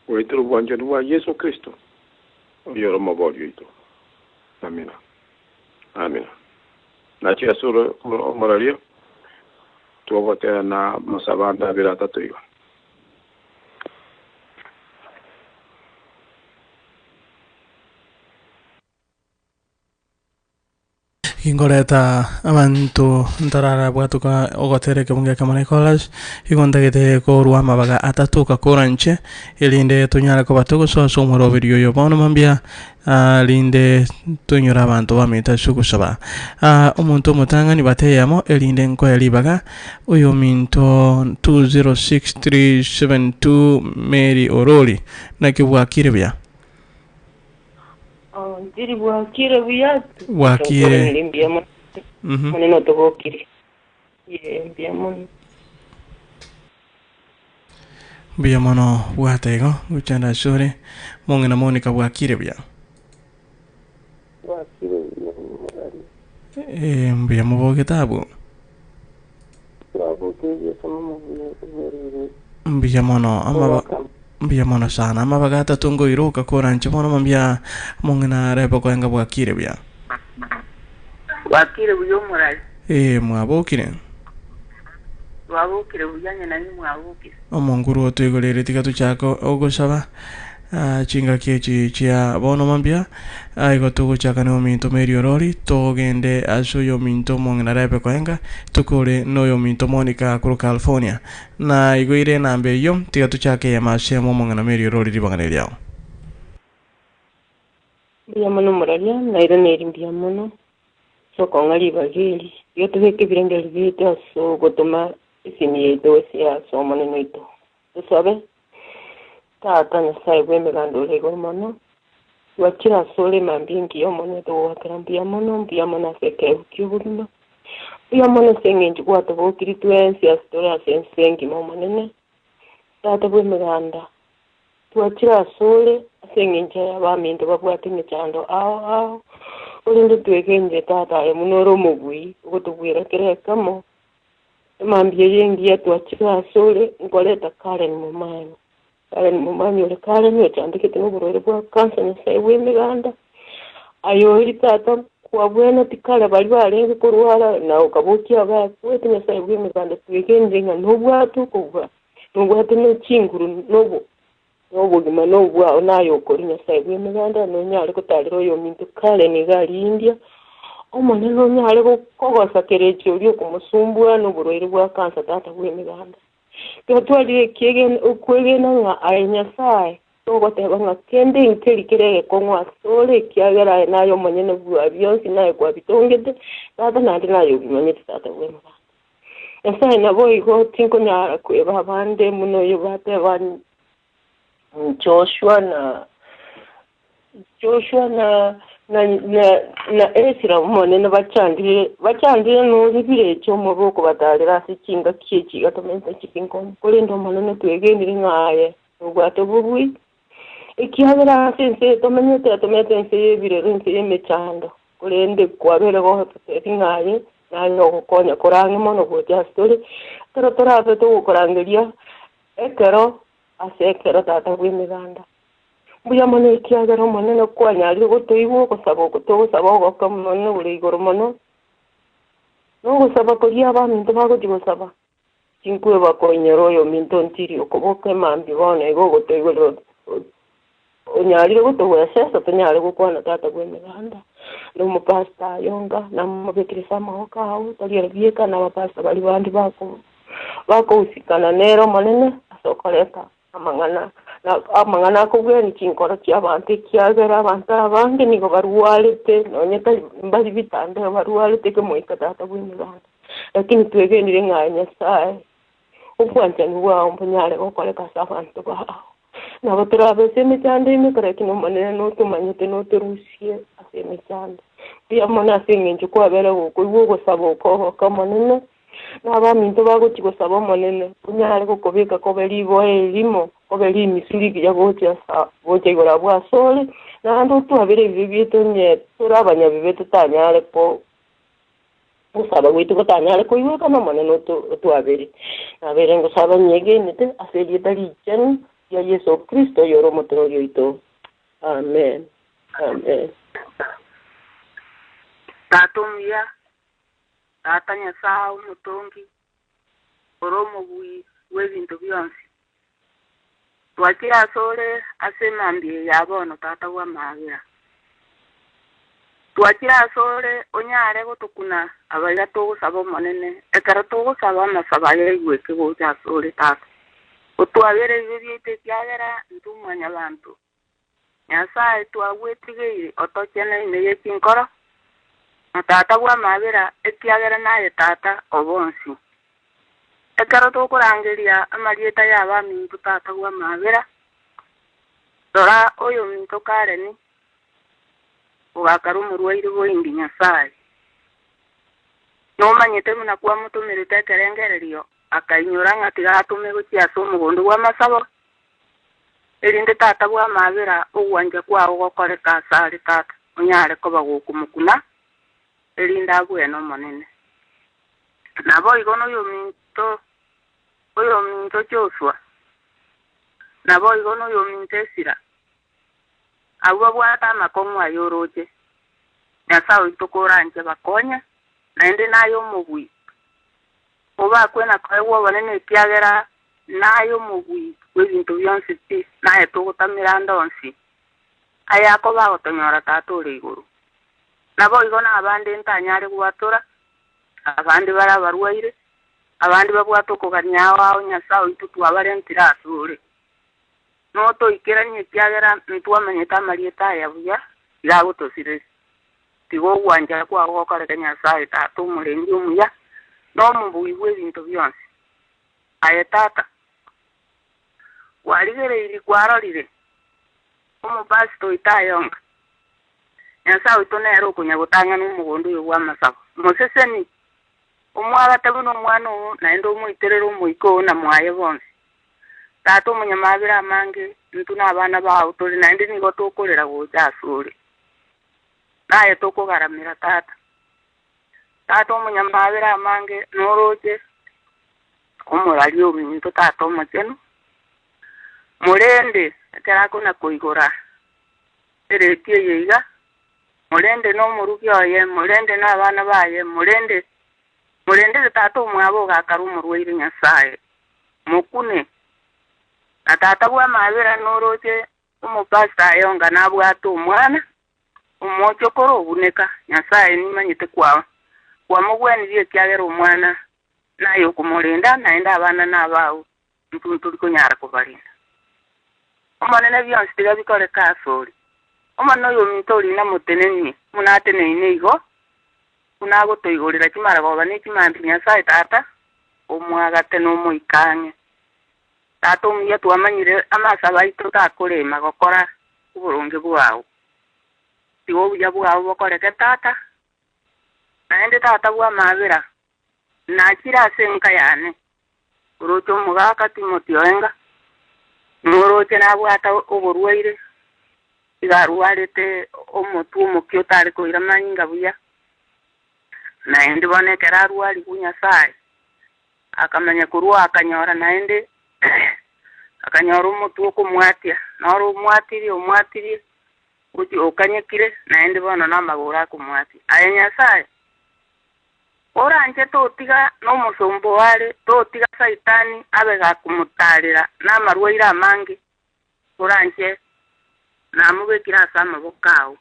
weturu bwanje wa Yesu Kristo yoro mabodi ito amina nachira sura moralia tuogote na masabanda birata tuyo ingoreta abantu ntarara bwatuka ogotereke bunge kamane college igondagete ko ruama baga atatuka koranche elinde tunyara ko batuko so moro video yo bono mambia linde tunyura abantu bamita shukusaba omuntu mutangani bateyamo elinde nko yalibaga uyo minto 206372 Mary Oroli nakibwa kirebya Diri wakire wiyatu wakire maneno togokire mbiamono biamono watego uchanda shore mongena monika wakire bya mbiamo bogetabu mbiamono ama mbiamono sana ama bagata tungo iruka koranche mono mambia mongena reba kwenga bwakire bya wakire buyo murai mwabokire wabokire buyanye nani mwabokire omonguru otwigolere tigatu chako ogosaba chinga kechi chia bono mambia aigo tugo chaka no minto Mary Oroli togende aso yo minto mongena reba kwenga tukore no yo minto Monica kuru California na igoire nambe yo tigatu chake ya mashemo mongena Mary Oroli ribangane yao biamono muralia na ira neri biamono so kongali bageli yo tubeke birengeli bita so gotoma isini yedo sia so maneno ito sabe tata na sai bwembe gandole gomono wakira sole mambingi yo mono to wakrambia mono feke ukibuno yo mono sengenji kwato bokiri twensi astora sensengi momonene tata bwembe ganda twakira sole sengenji abaminto babwatinye chando ao ulinde twegenje tata e munoro mugwi gutubwira kirekamo mambie yengi yetu twakira sole ngoleta Karen mumanyi ole Karen yo chandike tino burore bwa kansa na sai wemeganda ayo iri tata kwa bwena tikala bali balenga kuruhala na ukabukia ba kwete nyasaye bw'imiganda twegendenga n'ubwatu kuva n'ubwatu no kinguru nobo gima nobwa nayo kuri nyasaye bw'imiganda no nyale kutaliro yo mintu kale ni gali India omone no nyale kogosa kerecho lyo kumusumbwa n'uburwaire bwa kansa tata bw'imiganda twali kegen ukwegena nga ay nyasaye togoteba nga kende interi kirege kongwa sole kiagera nayo manyene bwa byonsi nayo kwa bitongete tata nandi nayo bimanyete tata bw'imiganda nyasaye nabo igo tinko nyara kweba abande muno yo bate ban Joshua na Ezra monene bacandire no libire cyo mu boko batalira sikinga kici gatomenta kikinko kolendo monene twegendire ngaye ubwato bubwi ikihabera sense tomete nse bire nse yemechando kolende kwabere go ngaye nayo gukonya korange mono go story pero torabe to korangeria ekero asekero tata bw'imiganda buya mone kiagera monene kwanyari gotoiwo gusaba gokamone buri igoro mono no gusaba kuria abantu bagusaba kinkwe bakonyero yo minto ntiri okoboke mambi bone igo gotoiwo onyari gotowa sesa tonyari gukwana tata bw'imiganda no mupasta yonga na mubekirisa mahoka au taliera bieka na bapasta bali bandi bako usikana nero monene asokoleka amangana kubweni chinkora ky'abantu kyagera abantu abange nigo baruwalete nonyeka mbali bitande baruwalete ke moika tata bw'imiganda lakini twegendire nga nyasaye ubwanjani bwawo mpunyale gokoleka abantu bawo nabo turabeseme cyande imikore kino manene no tumanyete no turusiye aseme cyande bya mona singenje kwabera uko sabo ko kamanene n'abaminto bagukigosaba monene kunyale kukobeka kobeli boelimo kobeli misiri ya gocha sa boche gora bwa sole nando tuabere bibito nye turabanya bibeto tanyale ko usaba witu ko tanyale ko iwe kana monene tuabere nabere ngo saba nyege nite aseli dali chen ya Yesu Kristo yoro motoro yoito amen tatumya tatanya sao mutongi oromo bui webintu byonsi twakira sole asemambie yabono tata wa magira twakira sole onyare gutukuna abaira to sabo monene ekara to sabo masabaye gweke go ja sole tata utwabere bibyete kyagera ntumanya bantu nyasaye twagwetigire otokene neye kinkoro tata wa mabera ekyagera naye tata obonsi ekaro to kurangeria amalieta yaba mintu tata wa mabera dora oyo mintu kareni ugakaru murwaire boindi nyasaye no manyete muna kwa mutumire tekerengererio akainyura ngatiga atume gukiaso mugondo wa masabo erinde tata wa mabera ugwanja kwa ugokoreka sari tata unyare ko bagukumukuna erinda bweno monene nabo igono yo minto Joshua nabo igono yo minto Ezra abo bwata makomwa yoroje nyasawe itokoranje bakonya naende nayo mubui oba kwena kwewo banene kyagera nayo mubui webintu byonse ti naye tugutamira ndonsi ayako bagotonyora tatore iguru nabo igona abandi ntanyare kubatora abandi bara barwaire abandi babwato kuganyawa nyasawe itutu abarentira asure no to ikeranye kyagera ntwamenyeta marieta yabuya iragutosire tigo gwanja kwa gokore nyasawe tatu murengi umuya no mubuibwe bintu byonse ayetata waligere ili kwarorire umupasto itayonga nyasawe tonero kunyagutanga n'umugondo yo masabo museseni umwara tabuno mwano naendo muiterero muiko na mwaye bonse tato munyamabira amange ntuna abana bawo toli naende nigo tokolera goja sure naye tokogaramira tato munyamabira amange noroje umuralio minto tato macheno murende karako na koigora eretie yiga mulende n'omurubyoye mulende n'abaana baye mulende tata omwabo gakaru murwaire Nyasaye mukune na tata bwa mabera n'oroche umupasta yonga nabwata omwana umuchokoro obuneka Nyasaye nimanyite kwawe wamugwanirie kyagera omwana nayo kumulinda naenda abana n'abawo ntuntu kunyara kubalinda omwana byonse tiga bikore kasori omwana oyo mintori na muteneni munatenene igo unago toigorera kimara goba n'ekimambi Nyasaye tata omwagate n'omuikanye tata omuya twamanyire amasa baito takurema gokora uburungi bwawe tigo buya bwawe bokoreke tata naende tata bwa mabera nakira senka yane urocho mugaka Timoteo enga nuroche nabwata oburwaire igarwarete omutu omukyo tari koira manyinga buya naende bonekera arwari Nyasaye akamanya kurwa akanyora naende akanyora omutu okumwatia noro omwatirie uti okanyekire naende bono namagura kumwati aye Nyasaye oranje totiga n'omusombo wale totiga saitani abega kumutarira n'amarwaire amangi oranje namubekira sama bokawo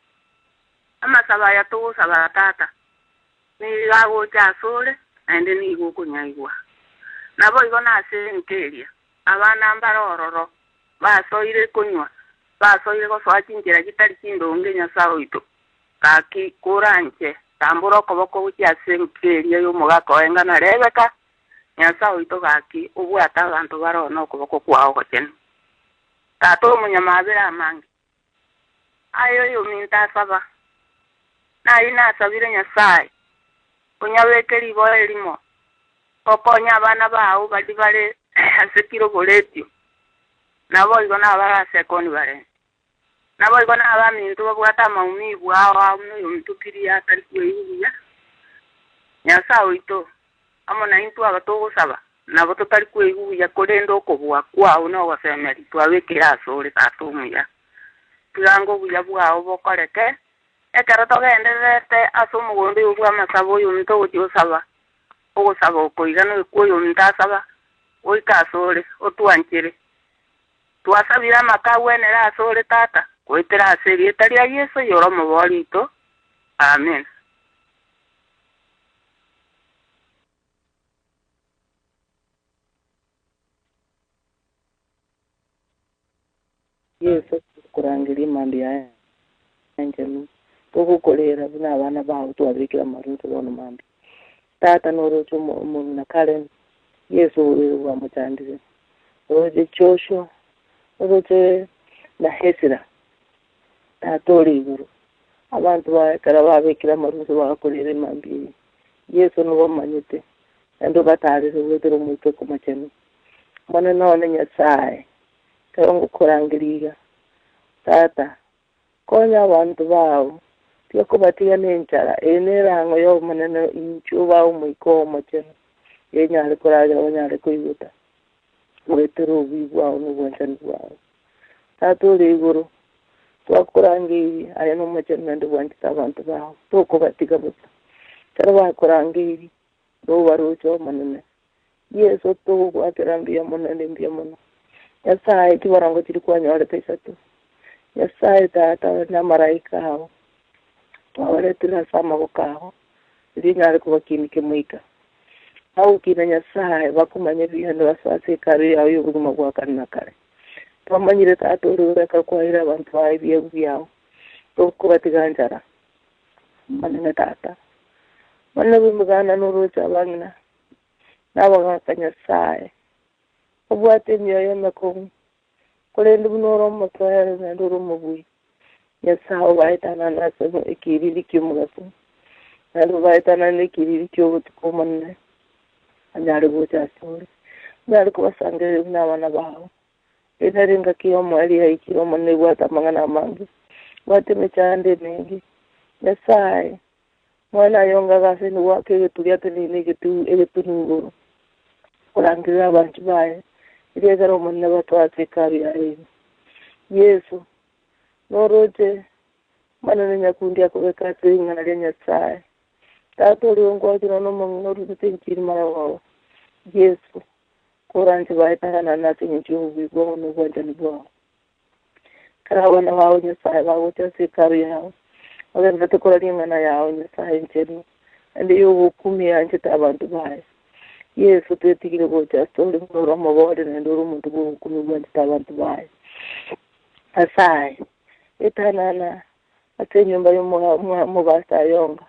amasaba ya tugusaba tata nigago kyasole naende nigo kunyaigwa nabo igo nasenkeria abana mbarororo basoire kunywa basoire goswachinjira gitari kindonge Nyasaye ito kaki kuranje tambura okoboko gukyasenkeria y'omugaka wenga na Rebeka Nyasaye ito kaki obwata abantu barona okoboko kwawo gokene tata omunyamabera amangi ayo yo mintasaba nayi nasabire Nyasaye unyabekeri bo elimo okonya abana bawo bali bale asekiro boletio nabo igo nabara sekoni bare nabo igo nabamintu babwata maumibwa awo n'omutukiria atari kweyiya Nyasaye ito amona intu abatogosaba nabo totari kweyiya kolendo okobwa kwawo no wasemeri twabekera asore tatumuya turango buya bwawo bokoreke ekero togenderete ase omugondo obwa amasabo oyo omuntu ogosaba okoiga nokuoyo omuntu asaba oika asore otwanchire twasabire amaka wenera asore tata kwetera ase erieta ria Yesu yoro omobori ito amen. Yesu kurangiria mambi ya angelu tugukorera buna abana bawo twabikira maruntu bono mambi tata norocho umuntu na Karen Yesu wa mutandire oje Joshua oje na Hesira tatori guru abantu bakara babikira maruntu bakorera mambi Yesu no bamanyite endo batarire wetero muito kumacheno mwana none Nyasaye karongo kurangiriga tata konya abantu bawo tiko batiga nenchara enerango yo manene inchuba umiko mocheno yenyale kuraja wanyale kuyuta wetero bibwa n'ubwanchani bwawo tato liguru twakurangiri ayano mocheno ndo bwanchita abantu bawo toko batiga buta tarwa kurangiri do warucho manene Yesu to kwatirambia monene mbia mono Nyasaye kibarango kiri kwanyore pesa tu Nyasaye tata na maraika hao twawaletera sama bokaho linyare kubakinike muika au kina Nyasaye bakumanye bihano basase kare yawe y'ubuzima bwa kana kare twamanyire tata urureka kwahira abantu baye byabo tukubatiganjara manene tata manne bumugana n'uruca abana n'abagaka Nyasaye obwate myoyo mako kolendo bunoro motwara na ndoro mubui Nyasaye baitana naso ekiriri kyumugaso nalo baitana nekiriri cyobutukomane anyare gocha sore bali kubasangere n'abana bawo enarenga kiyo mwali yaikiro mane gwata mangana mangi wate mechande mengi Nyasaye mwana yonga gase ni wake tulia tene gitu egetununguru kurangira abantu baye irezero mane batwate kari yae Yesu noroje Mana nyakundi akubeka tinga na Nyasaye. Tato liongwa jina no mangino rutinchiri mara wao. Yesu. Kuranti baita na nati nchuvi bo no gwanja ni bo. Karawa na wao Nyasaye wao chasi kari yao. Wale ndoto kula linga na yao Nyasaye nchenu. Andi yubu kumi anchita abantu bae. Yesu tuetikile gocha stoli ngoro mabode na ndoro muntu bo kumi gwanja abantu bae. Asai. Itanana. Ate nyumba yo mubasa yonga.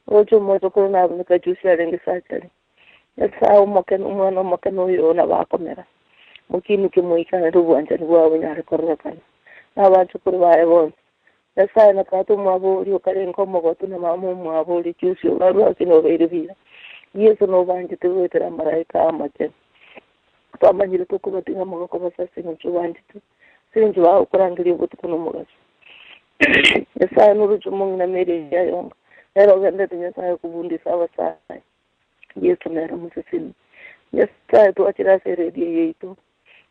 Ojo moto ko na buka jusi arengi sachari. Yasa umokeno umwana umokeno yo na bakomera. Mukini kimuika rubu anjani wa bunyare korokana. Na bantu kuri bae bon. Yasa na kato mwabo yo karenko mogoto na mamu mwabo li jusi waru akino beirivira. Yesu no banje tuwetera maraika amache. Pamanyire to kubatinga mogoko basasi nchubanji tu. Sinju wa ukurangiri butu kuno mugaso. Yesa nuruju mungu na meri ya yonga. Ero gende Nyasaye kubundisa abasai. Yesu nero musisini. Nyasaye tuachira seredi yetu.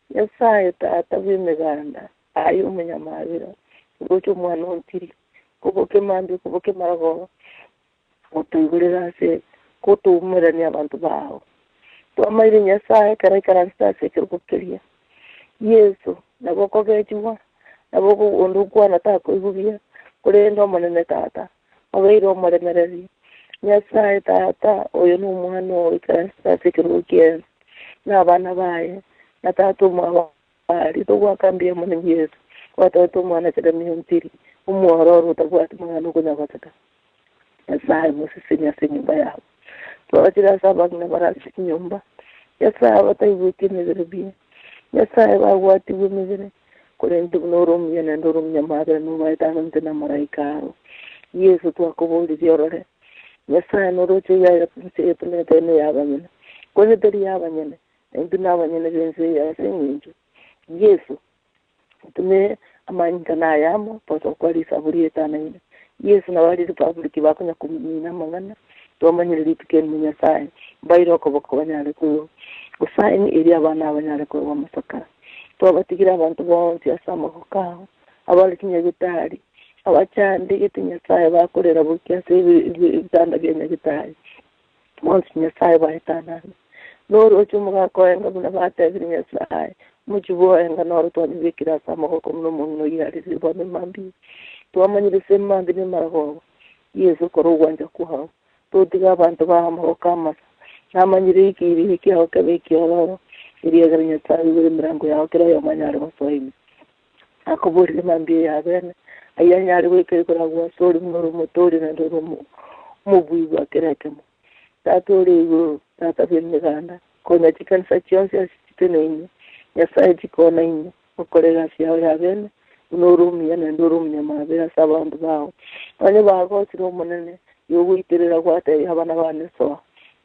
Nyasaye tata bimeganda. Ayo munyamabira. Gocho mwana ontiri. Kuboke mambi kuboke marago. Utugurira se kutumura ni abantu bawo. Tuamaire Nyasaye karaikaransta se kirukokeria. Yesu naboko gejuwa. Naboko ondukwa natako ibubia. Kurendo manene tata. Aweiro maremereri. Nyasaye tata oyo n'umwana ikarasta sekirukiye n'abana baye natatu mwa bari to wakambiye mu Yesu watatu mwana cyadamiye ntiri umuhororo utagwata mwana uko nyakataka. Nyasaye musisinya senyumba yabo twakira sabana barasi nyumba. Nyasaye batayibuke nizerbiye. Nyasaye bagwati bumizere kurendo norum yene ndorum nyamagara nubaitana ntena maraikaro. Yesu twakoboli diorore. Nyasaye noroche ya yapse tene yabanyene. Kone teri yabanyene. Ndina abanyene bense ya senginju. Yesu. Tume amanyika na yamo poso kwali saburi etana ine. Yesu na wali republiki bakonya kumina mangana. Tuamanyele lipike ni Nyasaye. Bairo ko banyale ko. Usaini iri abana abanyale ko bamasaka. Tuabatikira abantu bonse asama ko kaho. Abali kinyagitari. Abachandi giti Nyasaye bakorera bukia se ibitanda bya Nyasaye. Monsi Nyasaye bahitana. Noro cyumuga ko enga buna batevira Nyasaye. Muchibo enga noro twabikira samako komuno muno yari zibone mambi. Twamanyire semambi ni maraho. Yesu koro gwanja kuha. Todiga abantu bahamo kama. Namanyire ikiri ikyaho kabiki ororo. Iriya Nyasaye buri mirango yaho kira yo manyare basoyime. Akoburi mambi ya bene. Ayanyari weke kuragwa sori ngoro motori na ndoro mubwiwa kerekemo. Tatori go tata bimiganda. Kona chikanisa chionse asitene ine. Nyasaye chikona ine. Okorera siya ya bene. Unorumia na ndoro mnyamabera sabantu bawo. Bane bago siro monene. Yogo iterera kwate abana bane so.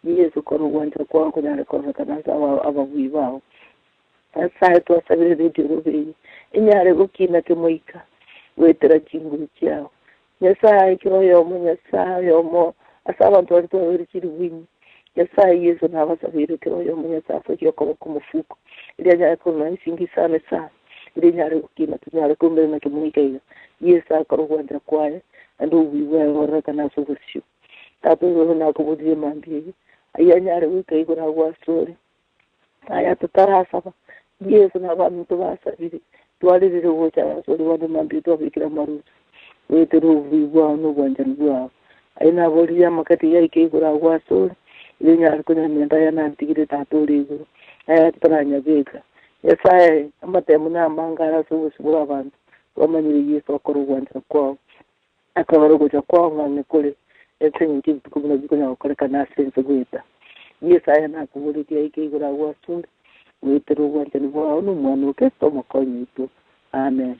Yesu kono gwanja kwa kunyare kono kana ababwi bawo. Nyasaye twasabire dio rubi. Inyare gukina kemoika. Wetera chinguru cyao. Nyasaye kiroyo mu Nyasaye yomo asaba ntori to kiri winyi. Nyasaye Yesu nabasabire kiroyo mu Nyasaye fyo ko kumufuko. Ile nyaye ko na singi sana sana. Ile nyaye kukina tunyare ko mbere na kimunika. Yesu akarugwanda kwaye andu wiwe ora kana sugushu. Tato yo na ko budi mambi. Aya nyare wikai ko na wa story. Aya tutarasa. Yesu nabantu basabire. Tualire wocha sori wadu mambito bikira marutu wetero viwa no gwanjanwa aina boli ya makati ya ikegura waso ile ariko na menda ya nantigire tatori go aya taranya beka Nyasaye amate muna mangara so subura abantu bamanyire Yesu akoro gwanja kwao akabaro gocha kwao ngane kole etsenye kintu kumuna bikonya okoreka na sense gwita Nyasaye na kubuli ya ikegura waso wetero gwanjanwa no mwana ukesto mokonyi tu. Amen.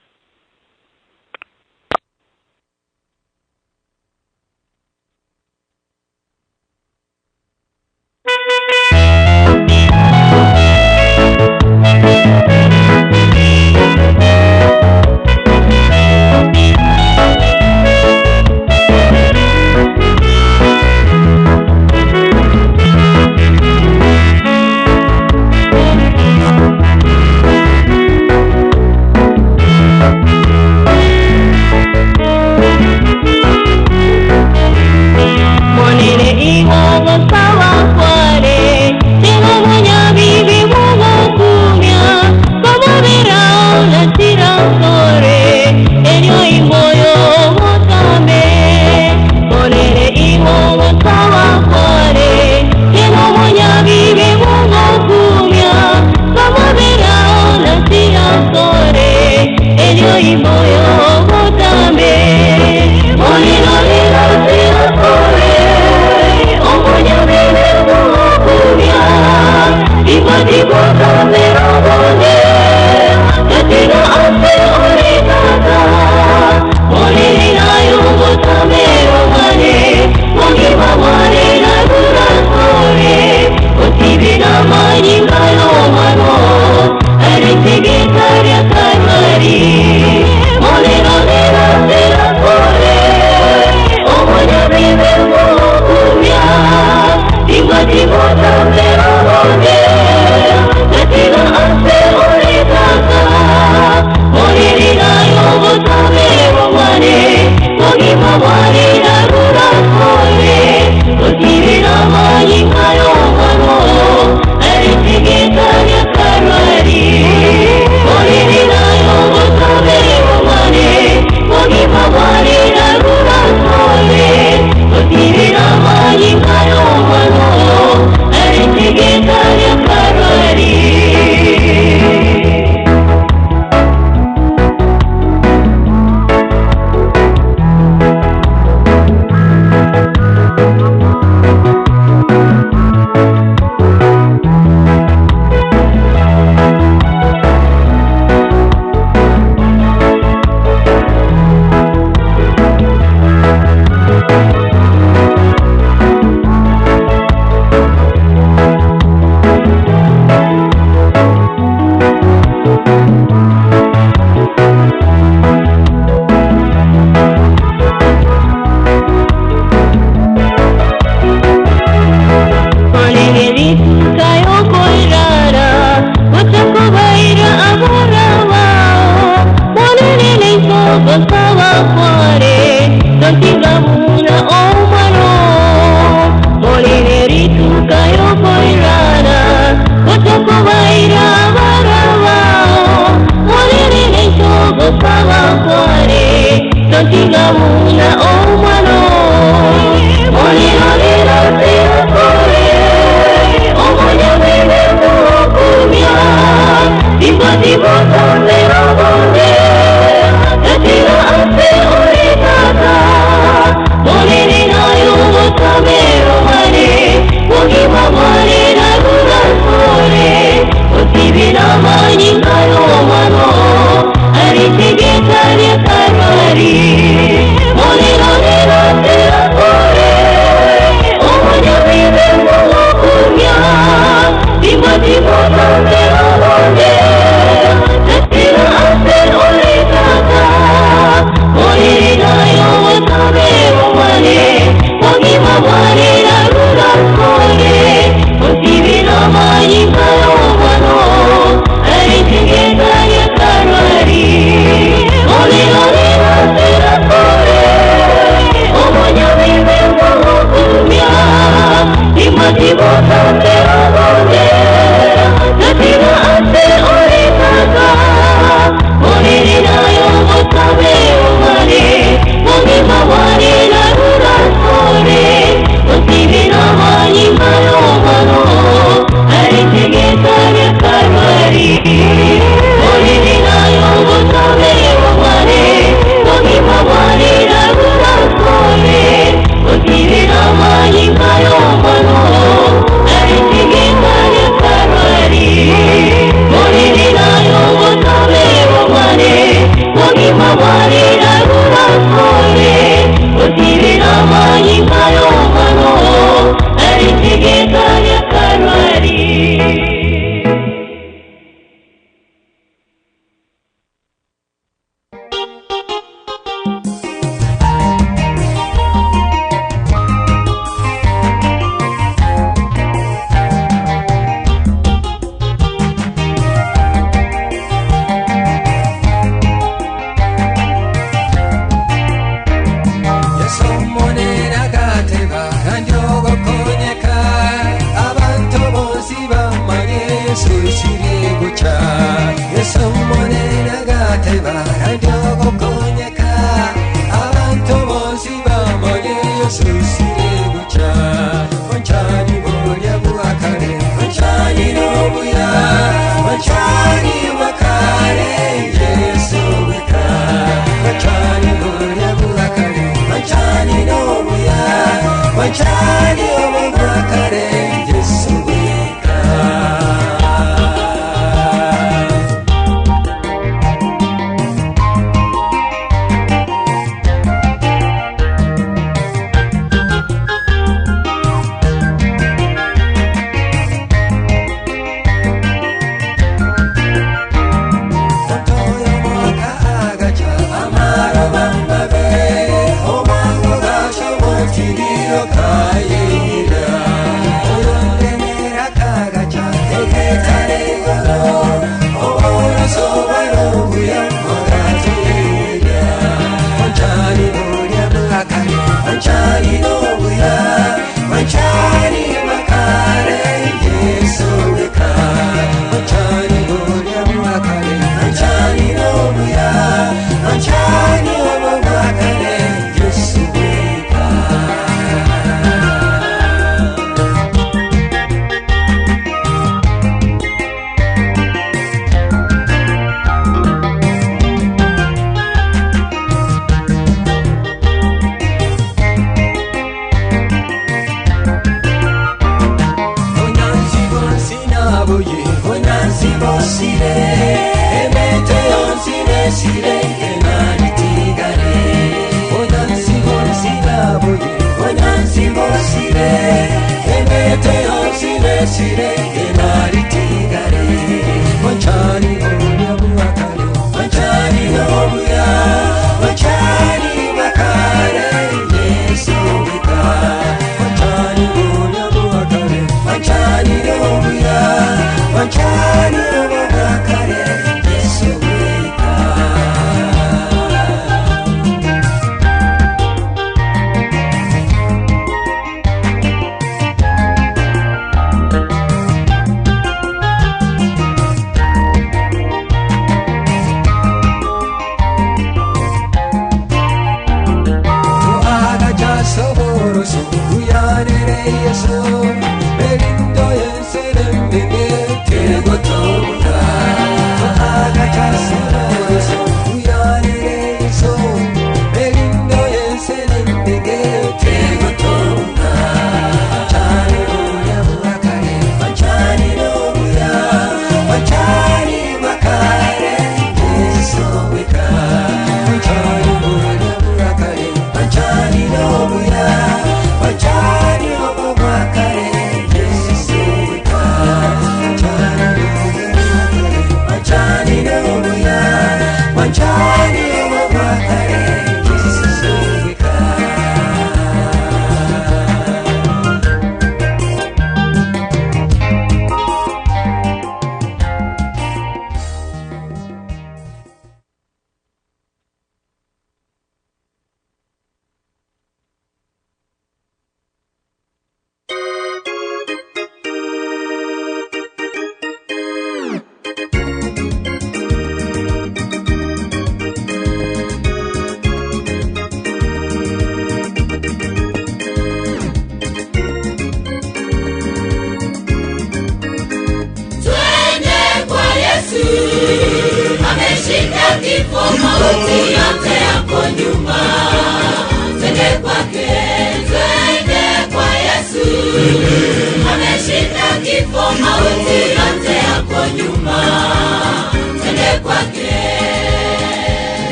makare Yesu wika.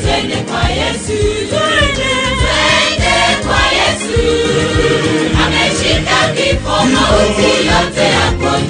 Twende kwa Yesu, twende mauti yote yako